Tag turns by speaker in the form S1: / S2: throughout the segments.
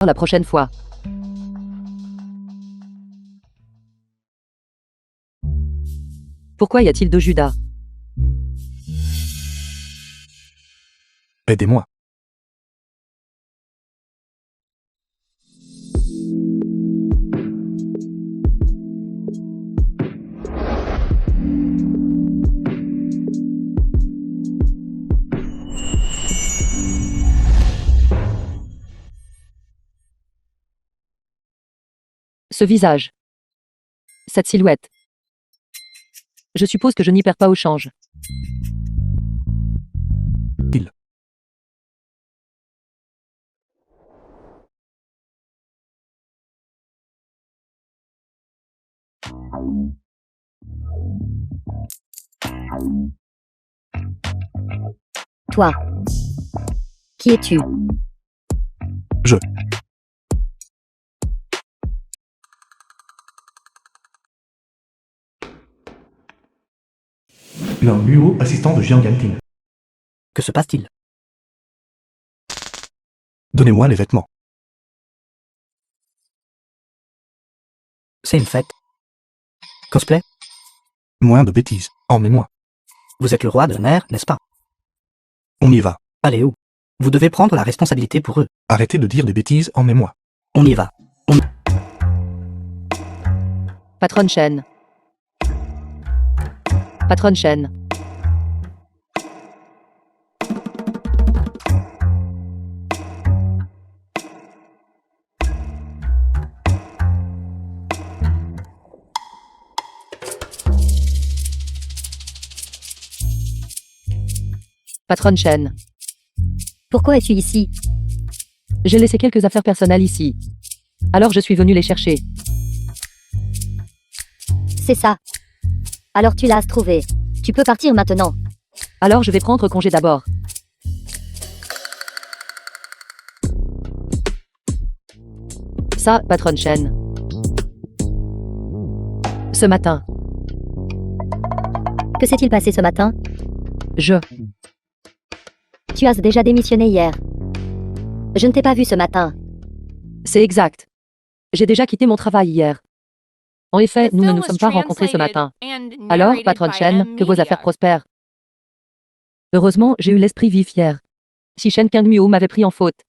S1: la prochaine fois. Pourquoi y a-t-il deux Judas?
S2: Aidez-moi.
S1: Ce visage. Cette silhouette. Je suppose que je n'y perds pas au change.
S2: Il.
S3: Toi. Qui es-tu?
S2: Je. L'un Luo, assistant de Jiang Yanting.
S4: Que se passe-t-il?
S2: Donnez-moi les vêtements.
S4: C'est une fête. Cosplay?
S2: Moins de bêtises. Emmenez-moi.
S4: Vous êtes le roi de la mer, n'est-ce pas?
S2: On y va.
S4: Allez où? Vous devez prendre la responsabilité pour eux.
S2: Arrêtez de dire des bêtises, emmenez-moi.
S4: On y va.
S1: Patronne Shen. Patronne Shen. Patronne Shen.
S3: Pourquoi es-tu ici?
S1: J'ai laissé quelques affaires personnelles ici. Alors je suis venu les chercher.
S3: C'est ça. Alors tu l'as trouvé. Tu peux partir maintenant.
S1: Alors je vais prendre congé d'abord. Ça, Patronne Shen. Ce matin,
S3: Que s'est-il passé ce matin? Tu as déjà démissionné hier. Je ne t'ai pas vu ce matin.
S1: C'est exact. J'ai déjà quitté mon travail hier. En effet, nous ne nous sommes pas rencontrés ce matin. Alors, Patronne Shen, que vos affaires prospèrent. Heureusement, j'ai eu l'esprit vif hier. Si Shen Kangmuo m'avait pris en faute,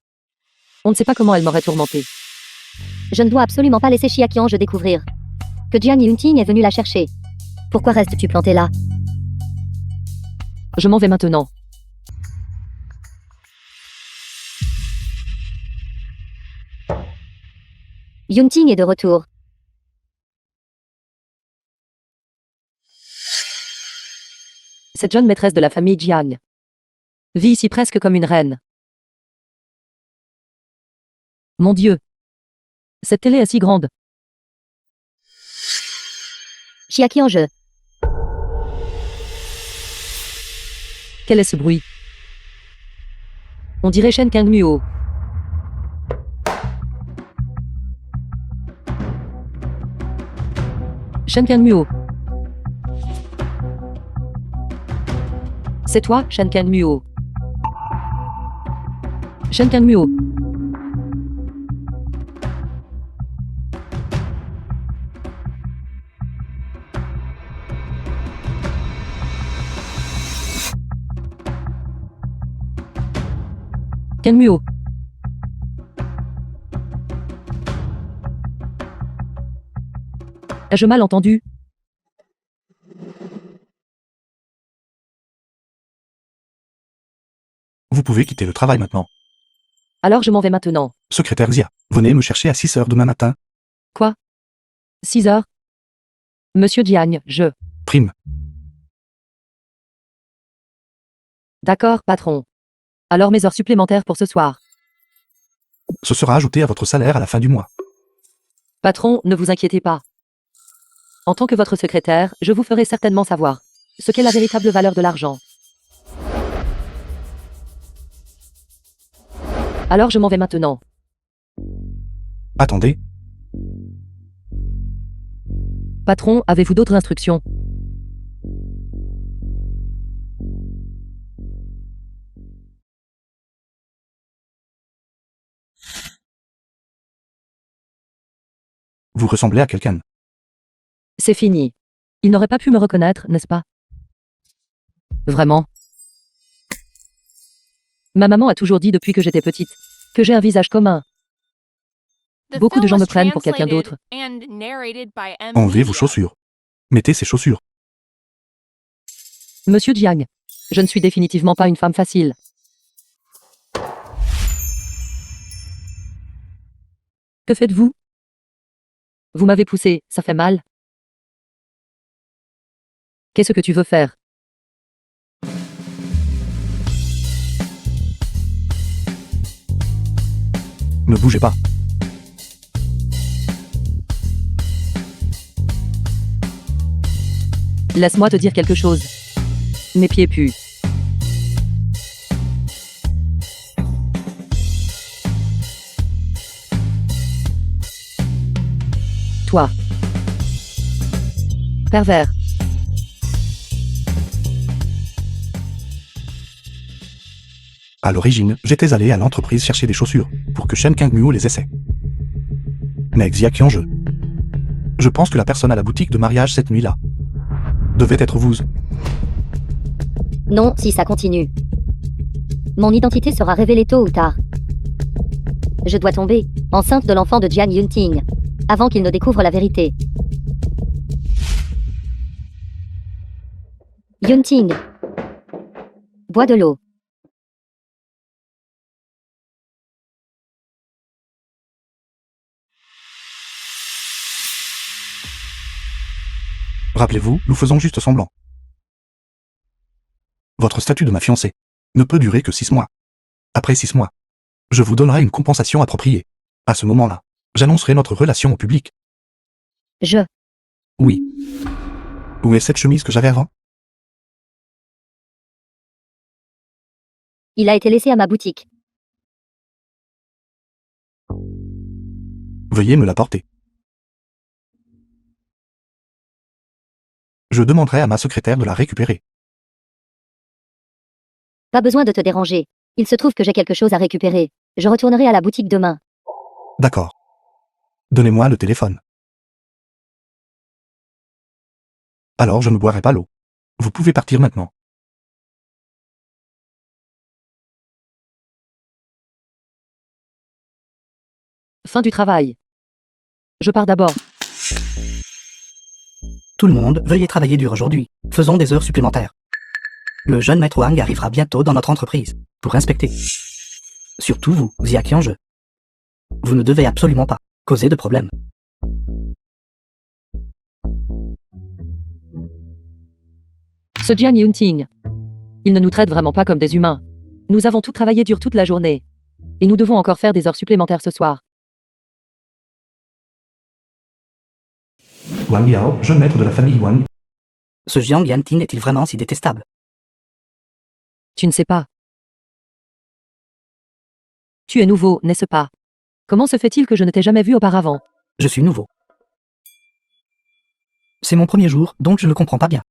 S1: on ne sait pas comment elle m'aurait tourmenté.
S3: Je ne dois absolument pas laisser Xia Qiange découvrir que Jiang Yunting est venu la chercher. Pourquoi restes-tu planté là?
S1: Je m'en vais maintenant.
S3: Yunting est de retour.
S1: Cette jeune maîtresse de la famille Jiang vit ici presque comme une reine. Mon Dieu! Cette télé est si grande.
S3: Xia Qiange.
S1: Quel est ce bruit? On dirait Shen Kangmuo. Shen Kangmuo. C'est toi, Shen Kangmuo. Shen Kangmuo. Kangmuo. Ai-je mal entendu?
S2: Vous pouvez quitter le travail maintenant.
S1: Alors je m'en vais maintenant.
S2: Secrétaire Xia, venez me chercher à 6 heures demain matin.
S1: Quoi? 6 heures? Monsieur Jiang,
S2: Prime.
S1: D'accord, patron. Alors mes heures supplémentaires pour ce soir.
S2: Ce sera ajouté à votre salaire à la fin du mois.
S1: Patron, ne vous inquiétez pas. En tant que votre secrétaire, je vous ferai certainement savoir ce qu'est la véritable valeur de l'argent. Alors je m'en vais maintenant.
S2: Attendez.
S1: Patron, avez-vous d'autres instructions?
S2: Vous ressemblez à quelqu'un.
S1: C'est fini. Il n'aurait pas pu me reconnaître, n'est-ce pas? Vraiment? Ma maman a toujours dit depuis que j'étais petite que j'ai un visage commun. Beaucoup de gens me prennent pour quelqu'un d'autre.
S2: Enlevez vos chaussures. Mettez ces chaussures.
S1: Monsieur Jiang, je ne suis définitivement pas une femme facile. Que faites-vous? Vous m'avez poussé, ça fait mal. Qu'est-ce que tu veux faire?
S2: Ne bougez pas.
S1: Laisse-moi te dire quelque chose. Mes pieds puent. Toi. Pervers.
S2: À l'origine, j'étais allé à l'entreprise chercher des chaussures, pour que Shen Kangmuo les essaie. Mais Xia Qianzhe. Je pense que la personne à la boutique de mariage cette nuit-là devait être vous.
S3: Non, si ça continue. Mon identité sera révélée tôt ou tard. Je dois tomber enceinte de l'enfant de Jiang Yunting, avant qu'il ne découvre la vérité. Yunting. Bois de l'eau.
S2: Rappelez-vous, nous faisons juste semblant. Votre statut de ma fiancée ne peut durer que 6 mois. Après 6 mois, je vous donnerai une compensation appropriée. À ce moment-là, j'annoncerai notre relation au public. Oui. Où est cette chemise que j'avais avant?
S3: Il a été laissé à ma boutique.
S2: Veuillez me l'apporter. Je demanderai à ma secrétaire de la récupérer.
S3: Pas besoin de te déranger. Il se trouve que j'ai quelque chose à récupérer. Je retournerai à la boutique demain.
S2: D'accord. Donnez-moi le téléphone. Alors je ne boirai pas l'eau. Vous pouvez partir maintenant.
S1: Fin du travail. Je pars d'abord.
S4: Tout le monde, veuillez travailler dur aujourd'hui. Faisons des heures supplémentaires. Le jeune maître Wang arrivera bientôt dans notre entreprise, pour inspecter. Surtout vous, Xia Qianzhe. Vous ne devez absolument pas causer de problème.
S1: Ce Jiang Yunting. Il ne nous traite vraiment pas comme des humains. Nous avons tout travaillé dur toute la journée. Et nous devons encore faire des heures supplémentaires ce soir.
S2: Wang Yao, jeune maître de la famille Wang.
S4: Ce Jiang Yanting est-il vraiment si détestable?
S1: Tu ne sais pas. Tu es nouveau, n'est-ce pas? Comment se fait-il que je ne t'ai jamais vu auparavant?
S4: Je suis nouveau. C'est mon premier jour, donc je ne comprends pas bien.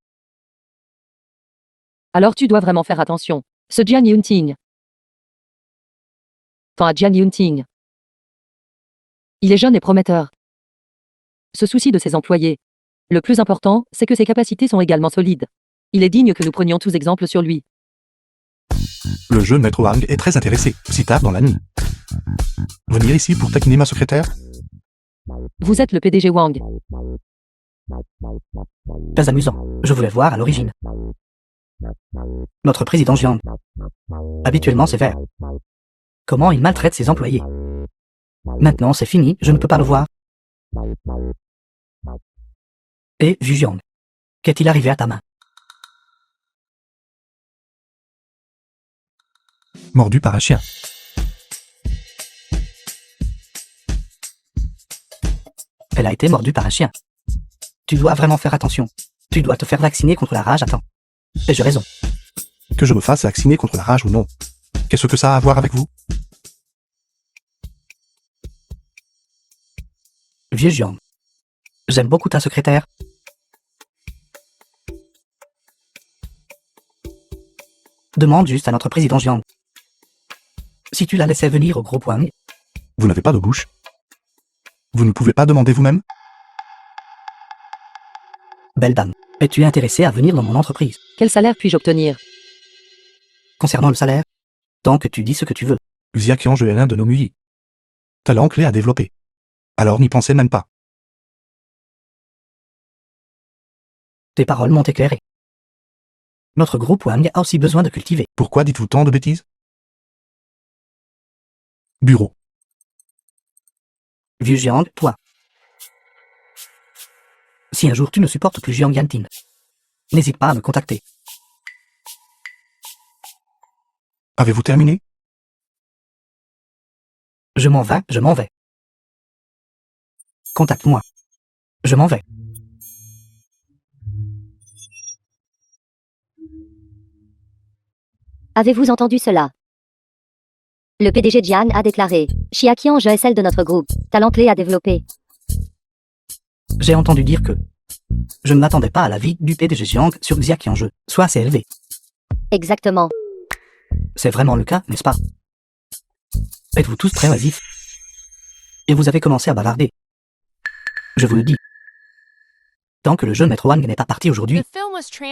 S1: Alors tu dois vraiment faire attention. Ce Jiang Yunting. Quant à Jiang Yunting. Il est jeune et prometteur. Se soucie de ses employés. Le plus important, c'est que ses capacités sont également solides. Il est digne que nous prenions tous exemple sur lui.
S2: Le jeune maître Wang est très intéressé, si tard dans la nuit. Venir ici pour taquiner ma secrétaire?
S1: Vous êtes le PDG Wang.
S4: Pas amusant. Je voulais voir à l'origine. Notre président Jiang. Habituellement sévère. Comment il maltraite ses employés. Maintenant c'est fini, je ne peux pas le voir. Et Vu Jiang. Qu'est-il arrivé à ta main?
S2: Mordu par un chien.
S4: Elle a été mordue par un chien. Tu dois vraiment faire attention. Tu dois te faire vacciner contre la rage à temps. Ai-je raison?
S2: Que je me fasse vacciner contre la rage ou non. Qu'est-ce que ça a à voir avec vous?
S4: Vieux Jiang. J'aime beaucoup ta secrétaire. Demande juste à notre président Jiang. Si tu la laissais venir au gros point.
S2: Vous n'avez pas de bouche. Vous ne pouvez pas demander vous-même?
S4: Belle dame, es-tu intéressée à venir dans mon entreprise?
S1: Quel salaire puis-je obtenir?
S4: Concernant le salaire, tant que tu dis ce que tu veux.
S2: Xia Qiange est l'un de nos MUI. Talent clé à développer. Alors n'y pensez même pas.
S4: Tes paroles m'ont éclairé. Notre groupe Wang a aussi besoin de cultiver.
S2: Pourquoi dites-vous tant de bêtises? Bureau.
S4: Vieux Jiang, toi. Si un jour tu ne supportes plus Jiang Yantin, n'hésite pas à me contacter.
S2: Avez-vous terminé?
S4: Je m'en vais. Contacte-moi. Je m'en vais.
S3: Avez-vous entendu cela? Le PDG Jian a déclaré « Xia Qiange est celle de notre groupe, talent clé à développer ».
S4: J'ai entendu dire que je ne m'attendais pas à l'avis du PDG Jiang sur Xia Qiange, soit assez élevé.
S3: Exactement.
S4: C'est vraiment le cas, n'est-ce pas? Êtes-vous tous très oisifs? Et vous avez commencé à bavarder. Je vous le dis. Tant que le jeune maître Wang n'est pas parti aujourd'hui,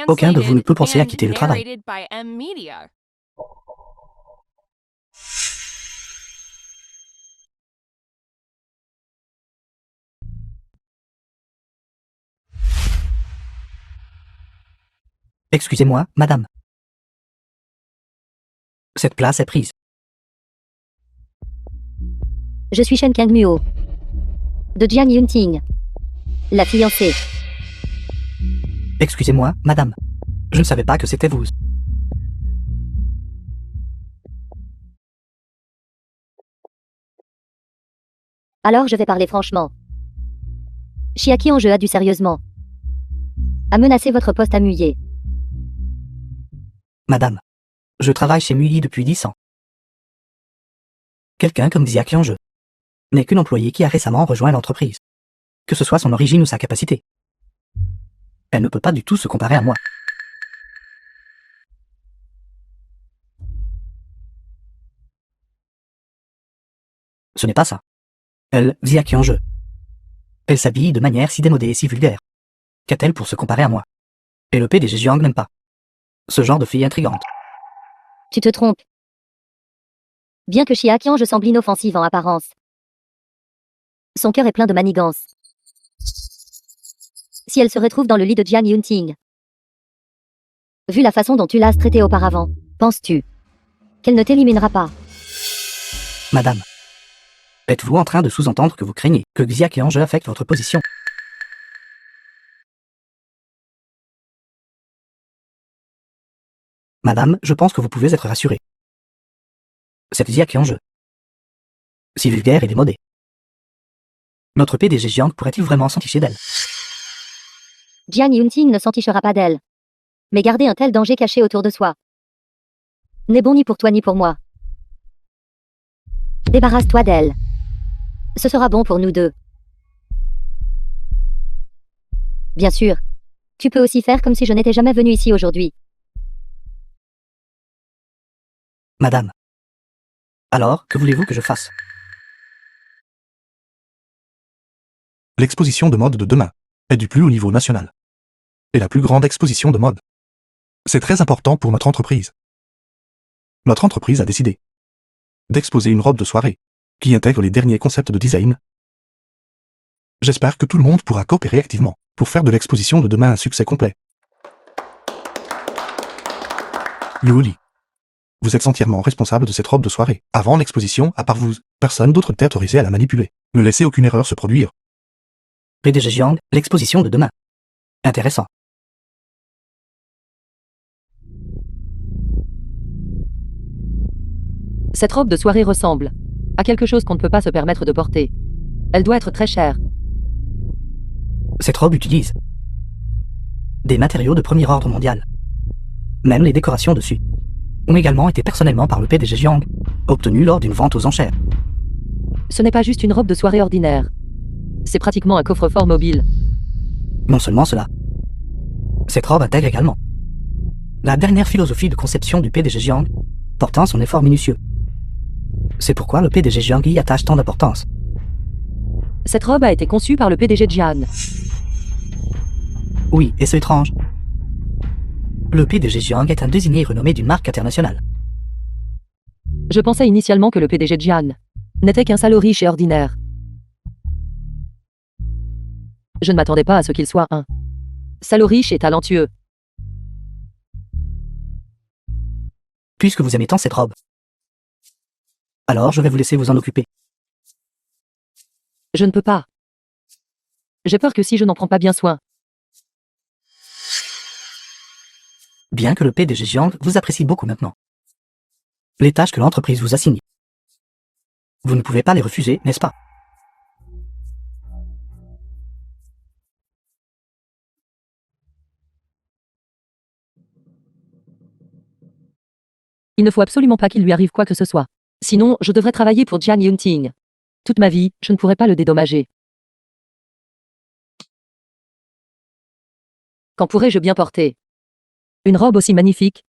S4: aucun de vous ne peut penser à quitter le travail. Excusez-moi, madame. Cette place est prise.
S3: Je suis Shen Kangmuo. De Jiang Yunting. La fiancée.
S4: Excusez-moi, madame. Je ne savais pas que c'était vous.
S3: Alors je vais parler franchement. Xia Qiange a dû sérieusement a menacé votre poste à Muye.
S4: Madame, je travaille chez MUI depuis 10 ans. Quelqu'un comme Xia Qiange n'est qu'un employé qui a récemment rejoint l'entreprise. Que ce soit son origine ou sa capacité. Elle ne peut pas du tout se comparer à moi. Ce n'est pas ça. Elle, Xia Qiange. Elle s'habille de manière si démodée et si vulgaire. Qu'a-t-elle pour se comparer à moi? Et le PDG Jiang n'aime pas ce genre de fille intrigante.
S3: Tu te trompes. Bien que Xia Qiange semble inoffensive en apparence, son cœur est plein de manigances. Si elle se retrouve dans le lit de Jiang Yunting, vu la façon dont tu l'as traitée auparavant, penses-tu qu'elle ne t'éliminera pas?
S4: Madame, êtes-vous en train de sous-entendre que vous craignez que Xia Qiange affecte votre position? Madame, je pense que vous pouvez être rassurée. Cette Xia Qiange, si vulgaire et démodée, notre PDG Jiang pourrait-il vraiment s'enticher d'elle?
S3: Jiang Yunting ne s'entichera pas d'elle. Mais garder un tel danger caché autour de soi n'est bon ni pour toi ni pour moi. Débarrasse-toi d'elle. Ce sera bon pour nous deux. Bien sûr. Tu peux aussi faire comme si je n'étais jamais venu ici aujourd'hui.
S4: Madame. Alors, que voulez-vous que je fasse?
S2: L'exposition de mode de demain est du plus haut niveau national. Et la plus grande exposition de mode. C'est très important pour notre entreprise. Notre entreprise a décidé d'exposer une robe de soirée qui intègre les derniers concepts de design. J'espère que tout le monde pourra coopérer activement pour faire de l'exposition de demain un succès complet. Liu Li, vous êtes entièrement responsable de cette robe de soirée. Avant l'exposition, à part vous, personne d'autre n'était autorisé à la manipuler. Ne laissez aucune erreur se produire.
S4: PDG Jiang, l'exposition de demain. Intéressant.
S1: Cette robe de soirée ressemble à quelque chose qu'on ne peut pas se permettre de porter. Elle doit être très chère.
S4: Cette robe utilise des matériaux de premier ordre mondial. Même les décorations dessus ont également été personnellement par le PDG Jiang, obtenues lors d'une vente aux enchères.
S1: Ce n'est pas juste une robe de soirée ordinaire. C'est pratiquement un coffre-fort mobile.
S4: Non seulement cela, cette robe intègre également la dernière philosophie de conception du PDG Jiang, portant son effort minutieux. C'est pourquoi le PDG Jiang y attache tant d'importance.
S1: Cette robe a été conçue par le PDG Jian.
S4: Oui, et c'est étrange. Le PDG Jiang est un désigné renommé d'une marque internationale.
S1: Je pensais initialement que le PDG Jian n'était qu'un salaud riche et ordinaire. Je ne m'attendais pas à ce qu'il soit un salaud riche et talentueux.
S4: Puisque vous aimez tant cette robe. Alors je vais vous laisser vous en occuper.
S1: Je ne peux pas. J'ai peur que si je n'en prends pas bien soin,
S4: Bien que le PDG Jiang vous apprécie beaucoup maintenant. Les tâches que l'entreprise vous assigne. Vous ne pouvez pas les refuser, n'est-ce pas?
S1: il ne faut absolument pas qu'il lui arrive quoi que ce soit. Sinon, je devrais travailler pour Jian Yunting. Toute ma vie, je ne pourrais pas le dédommager. Quand pourrais-je bien porter une robe aussi magnifique?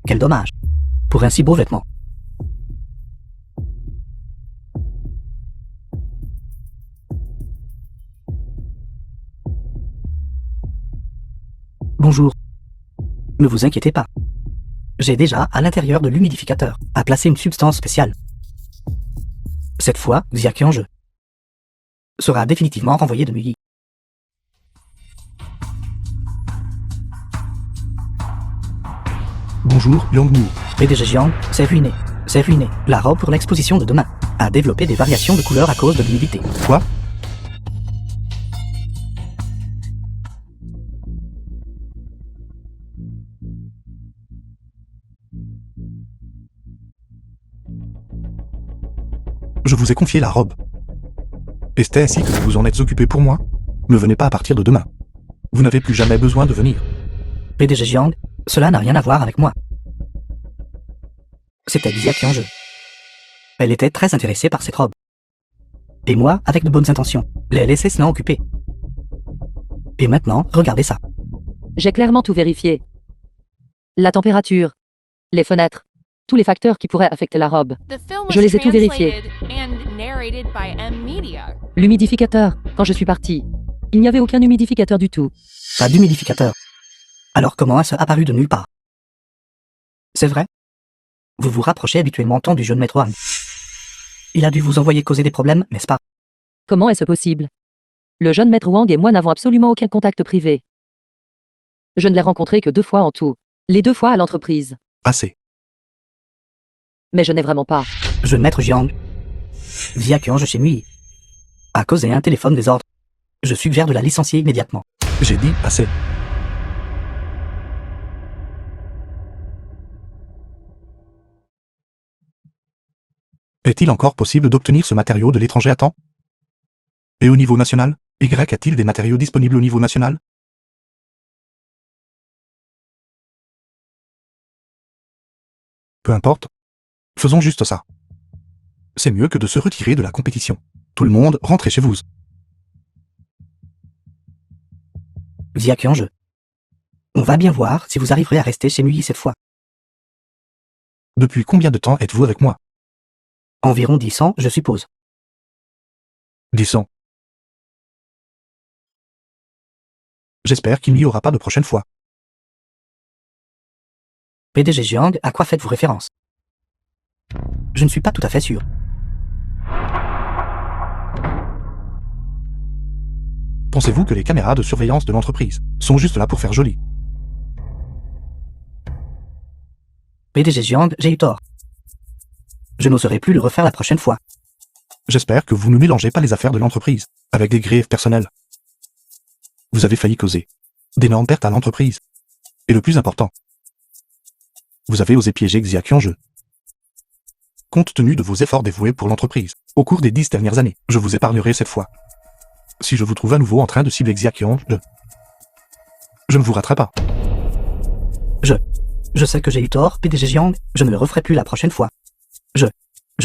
S4: Quel dommage. Pour un si beau vêtement. Bonjour. Ne vous inquiétez pas. J'ai déjà, à l'intérieur de l'humidificateur, à placer une substance spéciale. Cette fois, Xia Qianzhe sera définitivement renvoyé de Neuilly.
S2: Bonjour, Yangmu.
S4: PDG Jiang, c'est ruiné. C'est ruiné. La robe pour l'exposition de demain a développé des variations de couleurs à cause de l'humidité.
S2: Quoi? Je vous ai confié la robe. Et c'était ainsi que vous vous en êtes occupé pour moi? Ne venez pas à partir de demain. Vous n'avez plus jamais besoin de venir.
S4: PDG Jiang, cela n'a rien à voir avec moi. C'était Xia Qianzhe. Elle était très intéressée par cette robe. Et moi, avec de bonnes intentions, l'ai laissée s'en occuper. Et maintenant, regardez ça.
S1: J'ai clairement tout vérifié. La température, les fenêtres, tous les facteurs qui pourraient affecter la robe.
S5: Je les ai tous vérifiés.
S1: L'humidificateur, quand je suis partie, il n'y avait aucun humidificateur du tout.
S4: Pas d'humidificateur. Alors comment est-ce apparu de nulle part? C'est vrai? Vous vous rapprochez habituellement tant du jeune maître Wang. Il a dû vous envoyer causer des problèmes, n'est-ce pas?
S1: Comment est-ce possible? Le jeune maître Wang et moi n'avons absolument aucun contact privé. Je ne l'ai rencontré que 2 fois en tout. Les 2 fois à l'entreprise.
S2: Assez.
S1: Mais je n'ai vraiment pas.
S4: Jeune maître Jiang. Xia Qianzhe chez Neuilly a causé un téléphone désordre. Je suggère de la licencier immédiatement.
S2: J'ai dit assez. Est-il encore possible d'obtenir ce matériau de l'étranger à temps? Et au niveau national, Y a-t-il des matériaux disponibles au niveau national? Peu importe. Faisons juste ça. C'est mieux que de se retirer de la compétition. Tout le monde, rentrez chez vous.
S4: Xia Qianzhe. On va bien voir si vous arriverez à rester chez Neuilly cette fois.
S2: Depuis combien de temps êtes-vous avec moi?
S4: Environ 10 ans, je suppose.
S2: 10 ans. J'espère qu'il n'y aura pas de prochaine fois.
S4: PDG Jiang, à quoi faites-vous référence? Je ne suis pas tout à fait sûr.
S2: Pensez-vous que les caméras de surveillance de l'entreprise sont juste là pour faire joli?
S4: PDG Jiang, j'ai eu tort. Je n'oserai plus le refaire la prochaine fois.
S2: J'espère que vous ne mélangez pas les affaires de l'entreprise avec des griefs personnels. Vous avez failli causer d'énormes pertes à l'entreprise. Et le plus important, vous avez osé piéger Xia Qianzhe. Compte tenu de vos efforts dévoués pour l'entreprise, au cours des 10 dernières années, je vous épargnerai cette fois. Si je vous trouve à nouveau en train de cibler Xia Qianzhe, je ne vous raterai pas.
S4: Je sais que j'ai eu tort, PDG Jiang, je ne le referai plus la prochaine fois. Je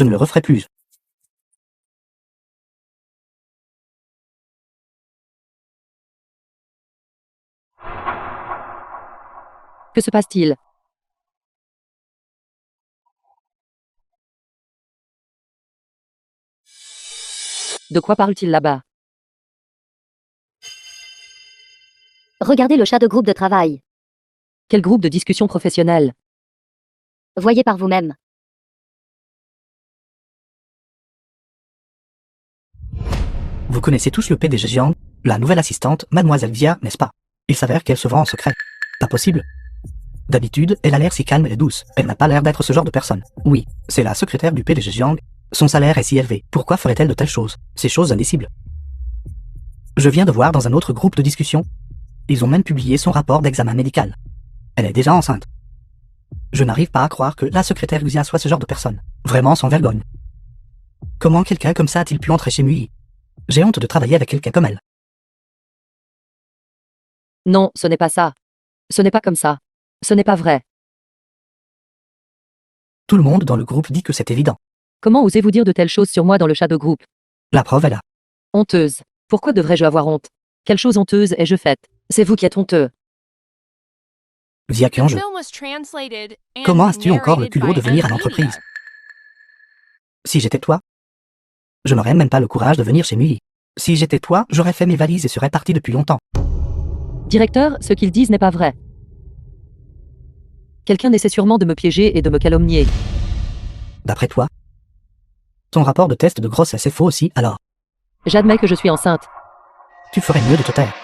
S4: ne le referai plus.
S1: Que se passe-t-il? De quoi parle-t-il là-bas?
S3: Regardez le chat de groupe de travail.
S1: Quel groupe de discussion professionnelle?
S3: Voyez par vous-même.
S4: Vous connaissez tous le PDG Jiang, la nouvelle assistante, Mademoiselle Xia, n'est-ce pas? Il s'avère qu'elle se vend en secret. Pas possible. D'habitude, elle a l'air si calme et douce. Elle n'a pas l'air d'être ce genre de personne. Oui, c'est la secrétaire du PDG Jiang. Son salaire est si élevé. Pourquoi ferait-elle de telles choses? Ces choses indicibles. Je viens de voir dans un autre groupe de discussion. Ils ont même publié son rapport d'examen médical. Elle est déjà enceinte. Je n'arrive pas à croire que la secrétaire Xia soit ce genre de personne. Vraiment sans vergogne. Comment quelqu'un comme ça a-t-il pu entrer chez Mui? J'ai honte de travailler avec quelqu'un comme elle.
S1: Non, ce n'est pas ça. Ce n'est pas comme ça. Ce n'est pas vrai.
S4: Tout le monde dans le groupe dit que c'est évident.
S1: Comment osez-vous dire de telles choses sur moi dans le chat de groupe?
S4: La preuve est là.
S1: Honteuse. Pourquoi devrais-je avoir honte? Quelle chose honteuse ai-je faite? C'est vous qui êtes honteux.
S4: Xia Qianzhe, comment as-tu encore le culot de venir à l'entreprise? Si j'étais toi, je n'aurais même pas le courage de venir chez Mui. Si j'étais toi, j'aurais fait mes valises et serais parti depuis longtemps.
S1: Directeur, ce qu'ils disent n'est pas vrai. Quelqu'un essaie sûrement de me piéger et de me calomnier.
S4: D'après toi, ton rapport de test de grossesse est faux aussi, alors
S1: J'admets que je suis enceinte.
S4: tu ferais mieux de te taire.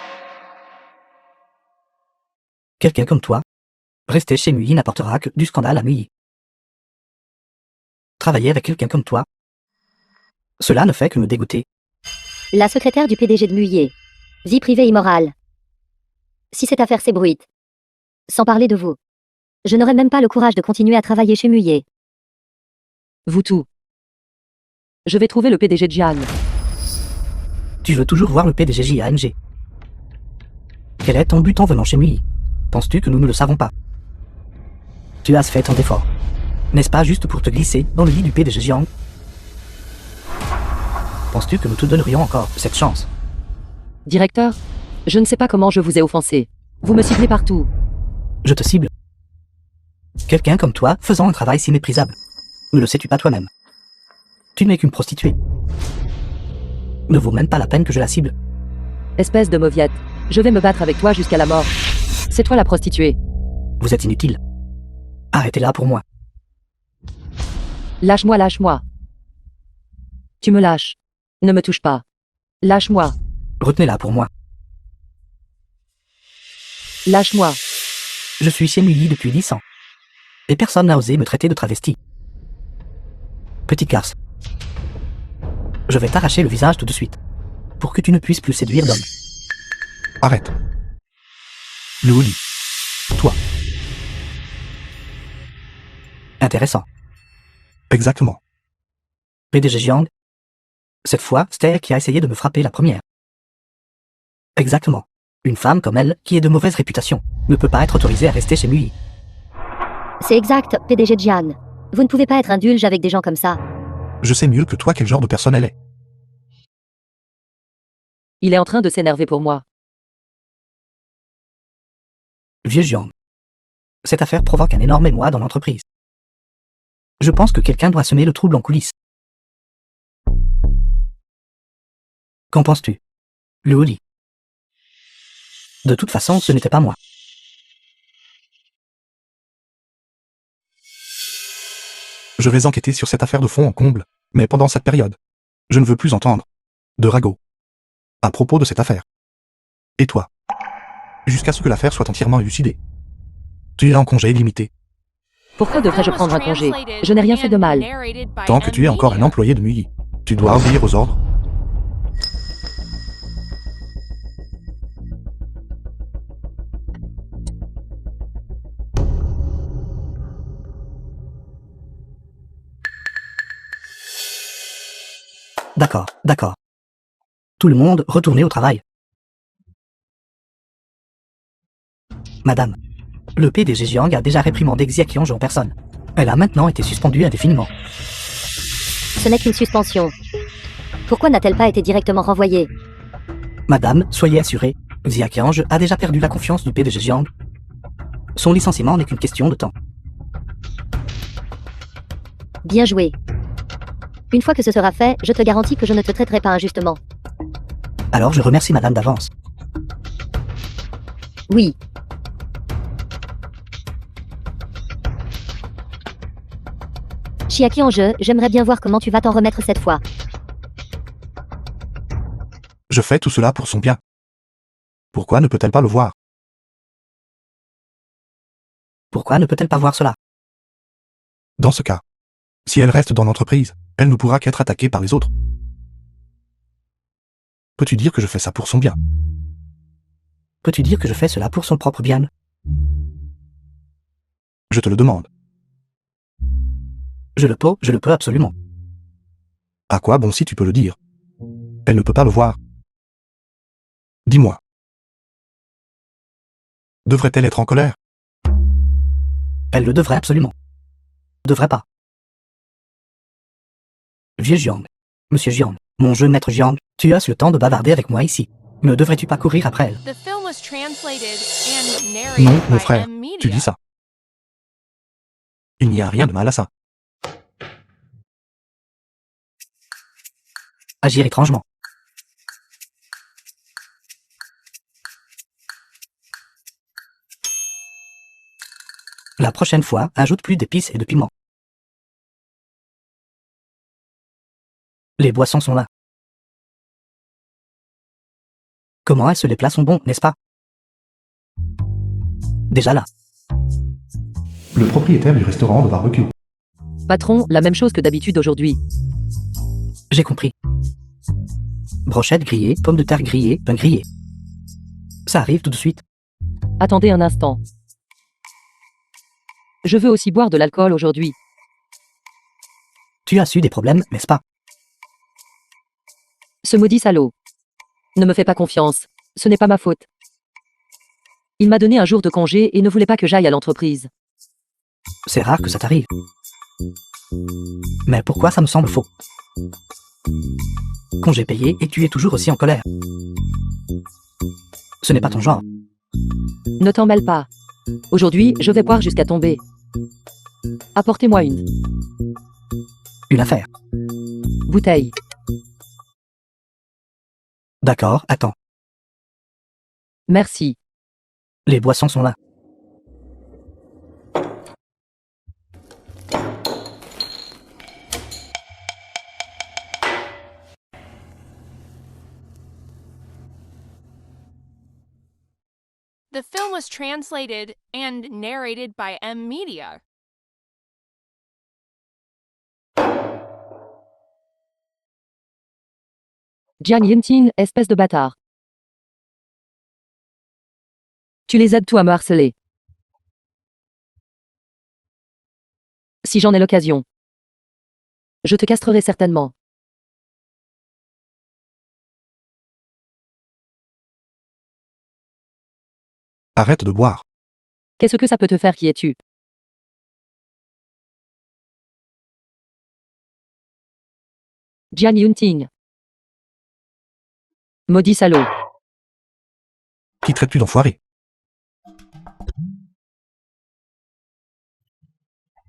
S4: Quelqu'un comme toi, rester chez Mui n'apportera que du scandale à Mui. Travailler avec quelqu'un comme toi, cela ne fait que me dégoûter.
S3: La secrétaire du PDG de Muyer. Vie privée immorale. Si cette affaire s'ébruite. Sans parler de vous. Je n'aurai même pas le courage de continuer à travailler chez Muyer.
S1: Vous tout. Je vais trouver le PDG de Jiang.
S4: Tu veux toujours voir le PDG JANG. Quel est ton but en venant chez Mui? Penses-tu que nous ne le savons pas? Tu as fait tant d'efforts. N'est-ce pas juste pour te glisser dans le lit du PDG Jiang? Penses-tu que nous te donnerions encore cette chance?
S1: Directeur, je ne sais pas comment je vous ai offensé. Vous me ciblez partout.
S4: Je te cible. Quelqu'un comme toi faisant un travail si méprisable. Ne le sais-tu pas toi-même? Tu n'es qu'une prostituée. Ne vaut même pas la peine que je la cible.
S1: Espèce de mauviette. Je vais me battre avec toi jusqu'à la mort. C'est toi la prostituée.
S4: Vous êtes inutile. Arrêtez-la pour moi.
S1: Lâche-moi, lâche-moi. Tu me lâches. Ne me touche pas. Lâche-moi.
S4: Retenez-la pour moi.
S1: Lâche-moi.
S4: Je suis chez Mui depuis 10 ans. Et personne n'a osé me traiter de travesti. Petite garce. Je vais t'arracher le visage tout de suite. Pour que tu ne puisses plus séduire d'hommes.
S2: Arrête. Le Oli. Toi.
S4: Intéressant.
S2: Exactement.
S4: PDG Jiang. Cette fois, c'est elle qui a essayé de me frapper la première. Exactement. Une femme comme elle, qui est de mauvaise réputation, ne peut pas être autorisée à rester chez Mui.
S3: C'est exact, PDG de Jiang. Vous ne pouvez pas être indulge avec des gens comme ça.
S2: Je sais mieux que toi quel genre de personne elle est.
S1: Il est en train de s'énerver pour moi.
S4: Vieux Jiang. Cette affaire provoque un énorme émoi dans l'entreprise. Je pense que quelqu'un doit semer le trouble en coulisses. Qu'en penses-tu? Le Oli. De toute façon, ce n'était pas moi.
S2: Je vais enquêter sur cette affaire de fond en comble, mais pendant cette période, je ne veux plus entendre de ragots à propos de cette affaire. Et toi? Jusqu'à ce que l'affaire soit entièrement élucidée. Tu es en congé illimité.
S1: Pourquoi devrais-je prendre un congé? Je n'ai rien fait de mal.
S2: Tant que tu es encore un employé de Mui, tu dois obéir aux ordres.
S4: D'accord, d'accord. Tout le monde, retournez au travail. Madame, Le PDG Jiang a déjà réprimandé Xia Qianzhou en personne. Elle a maintenant été suspendue indéfiniment.
S3: Ce n'est qu'une suspension. Pourquoi n'a-t-elle pas été directement renvoyée?
S4: Madame, soyez assurée, Xia Qianzhou a déjà perdu la confiance du PDG Jiang. Son licenciement n'est qu'une question de temps.
S3: Bien joué. Une fois que ce sera fait, je te garantis que je ne te traiterai pas injustement.
S4: Alors je remercie madame d'avance.
S3: Oui. Xia Qianzhou, j'aimerais bien voir comment tu vas t'en remettre cette fois.
S2: Je fais tout cela pour son bien. Pourquoi ne peut-elle pas le voir?
S4: Pourquoi ne peut-elle pas voir cela?
S2: Dans ce cas, si elle reste dans l'entreprise, elle ne pourra qu'être attaquée par les autres. Peux-tu dire que je fais ça pour son bien?
S4: Peux-tu dire que je fais cela pour son propre bien?
S2: Je te le demande.
S4: Je le peux absolument.
S2: À quoi bon si tu peux le dire? Elle ne peut pas le voir. Dis-moi. Devrait-elle être en colère?
S4: Elle le devrait absolument. Devrait pas. Vieux Jiang. Monsieur Jiang, mon jeune maître Jiang, tu as le temps de bavarder avec moi ici. Ne devrais-tu pas courir après elle?
S2: Non, mon frère, tu dis ça. Il n'y a rien de mal à ça.
S4: Agir étrangement. La prochaine fois, ajoute plus d'épices et de piments. Les boissons sont là. Comment est-ce les plats sont bons, n'est-ce pas? Déjà là.
S2: Le propriétaire du restaurant de barbecue.
S1: Patron, la même chose que d'habitude aujourd'hui.
S4: J'ai compris. Brochettes grillées, pommes de terre grillées, pain grillé. Ça arrive tout de suite.
S1: Attendez un instant. Je veux aussi boire de l'alcool aujourd'hui.
S4: Tu as su des problèmes, n'est-ce pas?
S1: Ce maudit salaud. Ne me fais pas confiance. Ce n'est pas ma faute. Il m'a donné un jour de congé et ne voulait pas que j'aille à l'entreprise.
S4: C'est rare que ça t'arrive. Mais pourquoi ça me semble faux? Congé payé et tu es toujours aussi en colère. Ce n'est pas ton genre.
S1: Ne t'en mêle pas. Aujourd'hui, je vais boire jusqu'à tomber. Apportez-moi
S4: Une affaire.
S1: bouteille.
S4: D'accord, attends.
S1: Merci.
S4: Les boissons sont là.
S5: The film was translated and narrated by M Media.
S1: Jiang Yinting, espèce de bâtard. Tu les aides tout à me harceler. Si j'en ai l'occasion. Je te castrerai certainement.
S2: Arrête de boire.
S1: Qu'est-ce que ça peut te faire, qui es-tu? Jiang Yunting. Maudit salaud.
S2: Qui traites-tu d'enfoiré?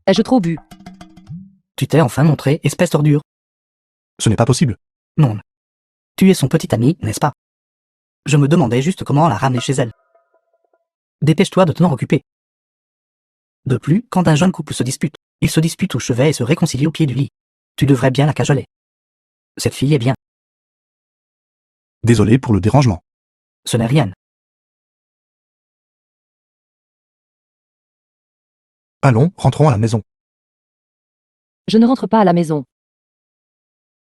S1: Ai-je trop bu?
S4: Tu t'es enfin montré, espèce d'ordure.
S2: Ce n'est pas possible.
S4: Non. Tu es son petit ami, n'est-ce pas? Je me demandais juste comment la ramener chez elle. Dépêche-toi de t'en occuper. De plus, quand un jeune couple se dispute, ils se disputent au chevet et se réconcilient au pied du lit. Tu devrais bien la cajoler. Cette fille est bien.
S2: Désolé pour le dérangement.
S4: Ce n'est rien.
S2: Allons, rentrons à la maison.
S1: Je ne rentre pas à la maison.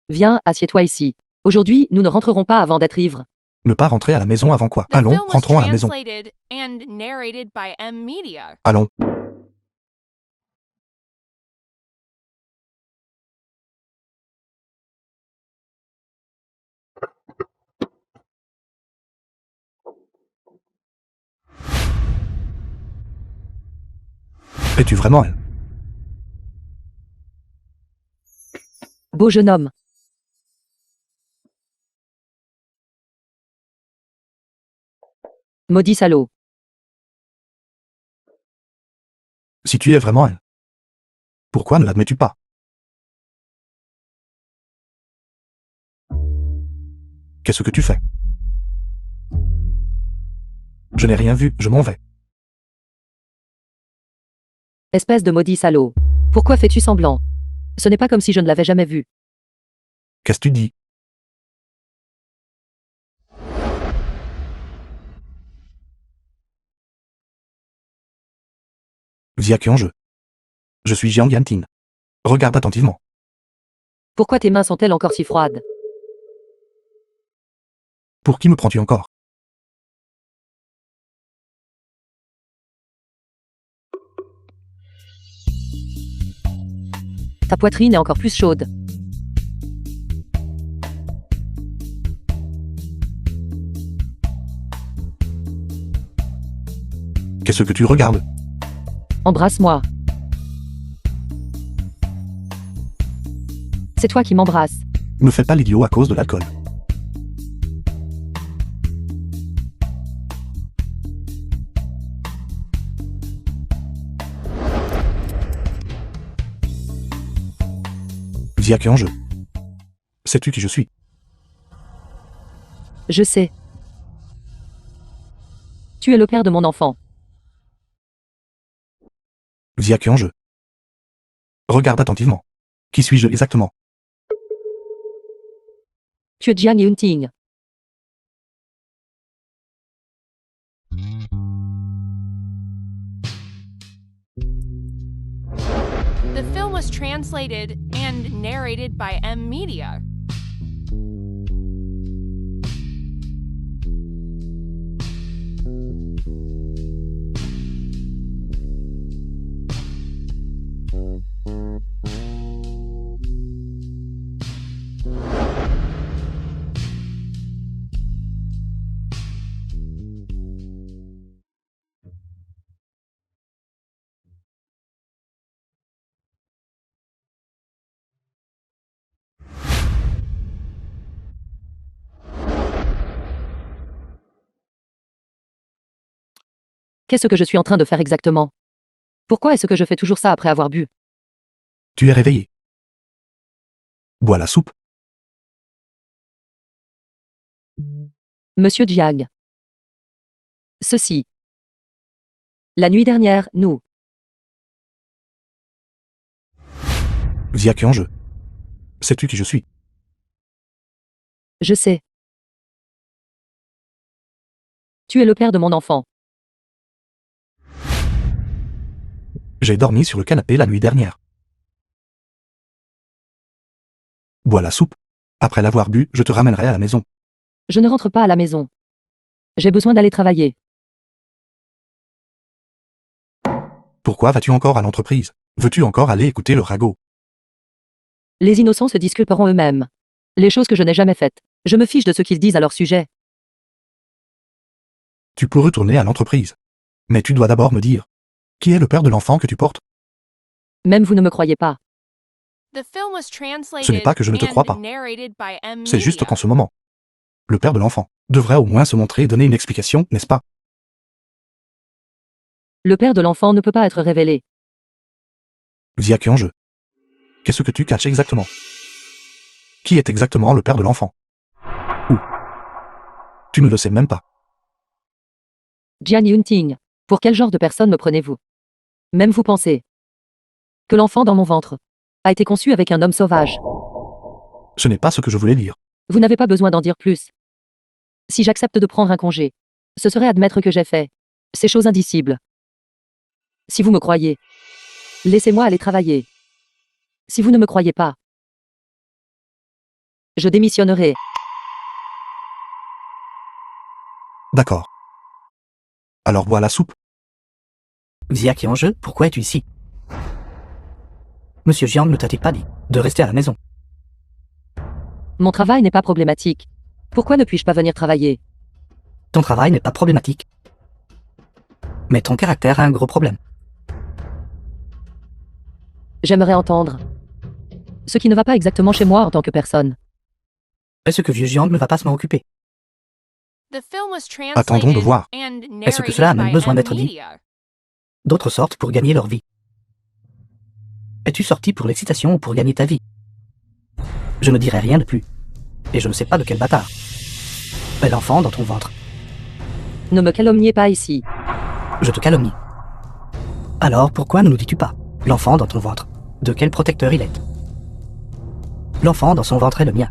S1: Viens, assieds-toi ici. Aujourd'hui, nous ne rentrerons pas avant d'être ivres.
S2: Ne pas rentrer à la maison avant quoi?
S5: The
S2: Allons,
S5: film was
S2: rentrons à la maison.
S5: translated and narrated by M Media.
S2: Allons. Es-tu vraiment elle?
S1: Beau jeune homme. Maudit salaud.
S2: Si tu es vraiment elle, pourquoi ne l'admets-tu pas? Qu'est-ce que tu fais? Je n'ai rien vu, je m'en vais.
S1: Espèce de maudit salaud. Pourquoi fais-tu semblant? Ce n'est pas comme si je ne l'avais jamais vu.
S2: Qu'est-ce que tu dis? Xiaqian je suis Jiang Yantin. Regarde attentivement.
S1: Pourquoi tes mains sont-elles encore si froides?
S2: Pour qui me prends-tu encore?
S1: Ta poitrine est encore plus chaude.
S2: Qu'est-ce que tu regardes?
S1: Embrasse-moi. C'est toi qui m'embrasses.
S2: Ne fais pas l'idiot à cause de l'alcool. Xiaqian sais-tu qui je suis?
S1: Je sais. Tu es le père de mon enfant.
S2: Xiaqian regarde attentivement. Qui suis-je exactement?
S1: Tu es Jiang Yunting.
S5: The film was translated and narrated by M Media.
S1: Qu'est-ce que je suis en train de faire exactement? Pourquoi est-ce que je fais toujours ça après avoir bu?
S2: Tu es réveillé. Bois la soupe.
S1: Monsieur Jiang. Ceci. La nuit dernière, nous.
S2: Xiaqian sais-tu qui je suis?
S1: Je sais. Tu es le père de mon enfant.
S2: J'ai dormi sur le canapé la nuit dernière. Bois la soupe. Après l'avoir bu, je te ramènerai à la maison.
S1: Je ne rentre pas à la maison. J'ai besoin d'aller travailler.
S2: Pourquoi vas-tu encore à l'entreprise? Veux-tu encore aller écouter le ragot?
S1: Les innocents se disculperont eux-mêmes. Les choses que je n'ai jamais faites. Je me fiche de ce qu'ils disent à leur sujet.
S2: Tu peux retourner à l'entreprise. Mais tu dois d'abord me dire. Qui est le père de l'enfant que tu portes?
S1: Même vous ne me croyez pas.
S2: Ce n'est pas que je ne te crois pas. C'est
S5: C'est
S2: juste qu'en ce moment, le père de l'enfant devrait au moins se montrer et donner une explication, n'est-ce pas?
S1: Le père de l'enfant ne peut pas être révélé.
S2: Xiaqian qu'est-ce que tu caches exactement? Qui est exactement le père de l'enfant? Où? Tu ne le sais même pas.
S1: Jiang Yunting. Pour quel genre de personne me prenez-vous? Même vous pensez que l'enfant dans mon ventre a été conçu avec un homme sauvage.
S2: Ce n'est pas ce que je voulais dire.
S1: Vous n'avez pas besoin d'en dire plus. Si j'accepte de prendre un congé, ce serait admettre que j'ai fait ces choses indicibles. Si vous me croyez, laissez-moi aller travailler. Si vous ne me croyez pas, je démissionnerai.
S2: D'accord. Alors bois la soupe.
S4: Xiaqian pourquoi es-tu ici? Monsieur Jiang ne t'a-t-il pas dit de rester à la maison?
S1: Mon travail n'est pas problématique. Pourquoi ne puis-je pas venir travailler?
S4: Ton travail n'est pas problématique. Mais ton caractère a un gros problème.
S1: J'aimerais entendre. Ce qui ne va pas exactement chez moi en tant que personne.
S4: Est-ce que vieux Jiang ne va pas s'en occuper?
S5: The film was
S2: Attendons de
S5: translated
S2: voir.
S5: and
S4: Est-ce que cela a
S5: narrated
S4: même
S5: by
S4: besoin
S5: M
S4: d'être dit?
S5: Media.
S4: D'autres sortent pour gagner leur vie. Es-tu sorti pour l'excitation ou pour gagner ta vie? Je ne dirai rien de plus. Et je ne sais pas de quel bâtard. Est l'enfant dans ton ventre.
S1: Ne me calomniez pas ici.
S4: Je te calomnie. Alors pourquoi ne nous dis-tu pas? L'enfant dans ton ventre. De quel protecteur il est? L'enfant dans son ventre est le mien.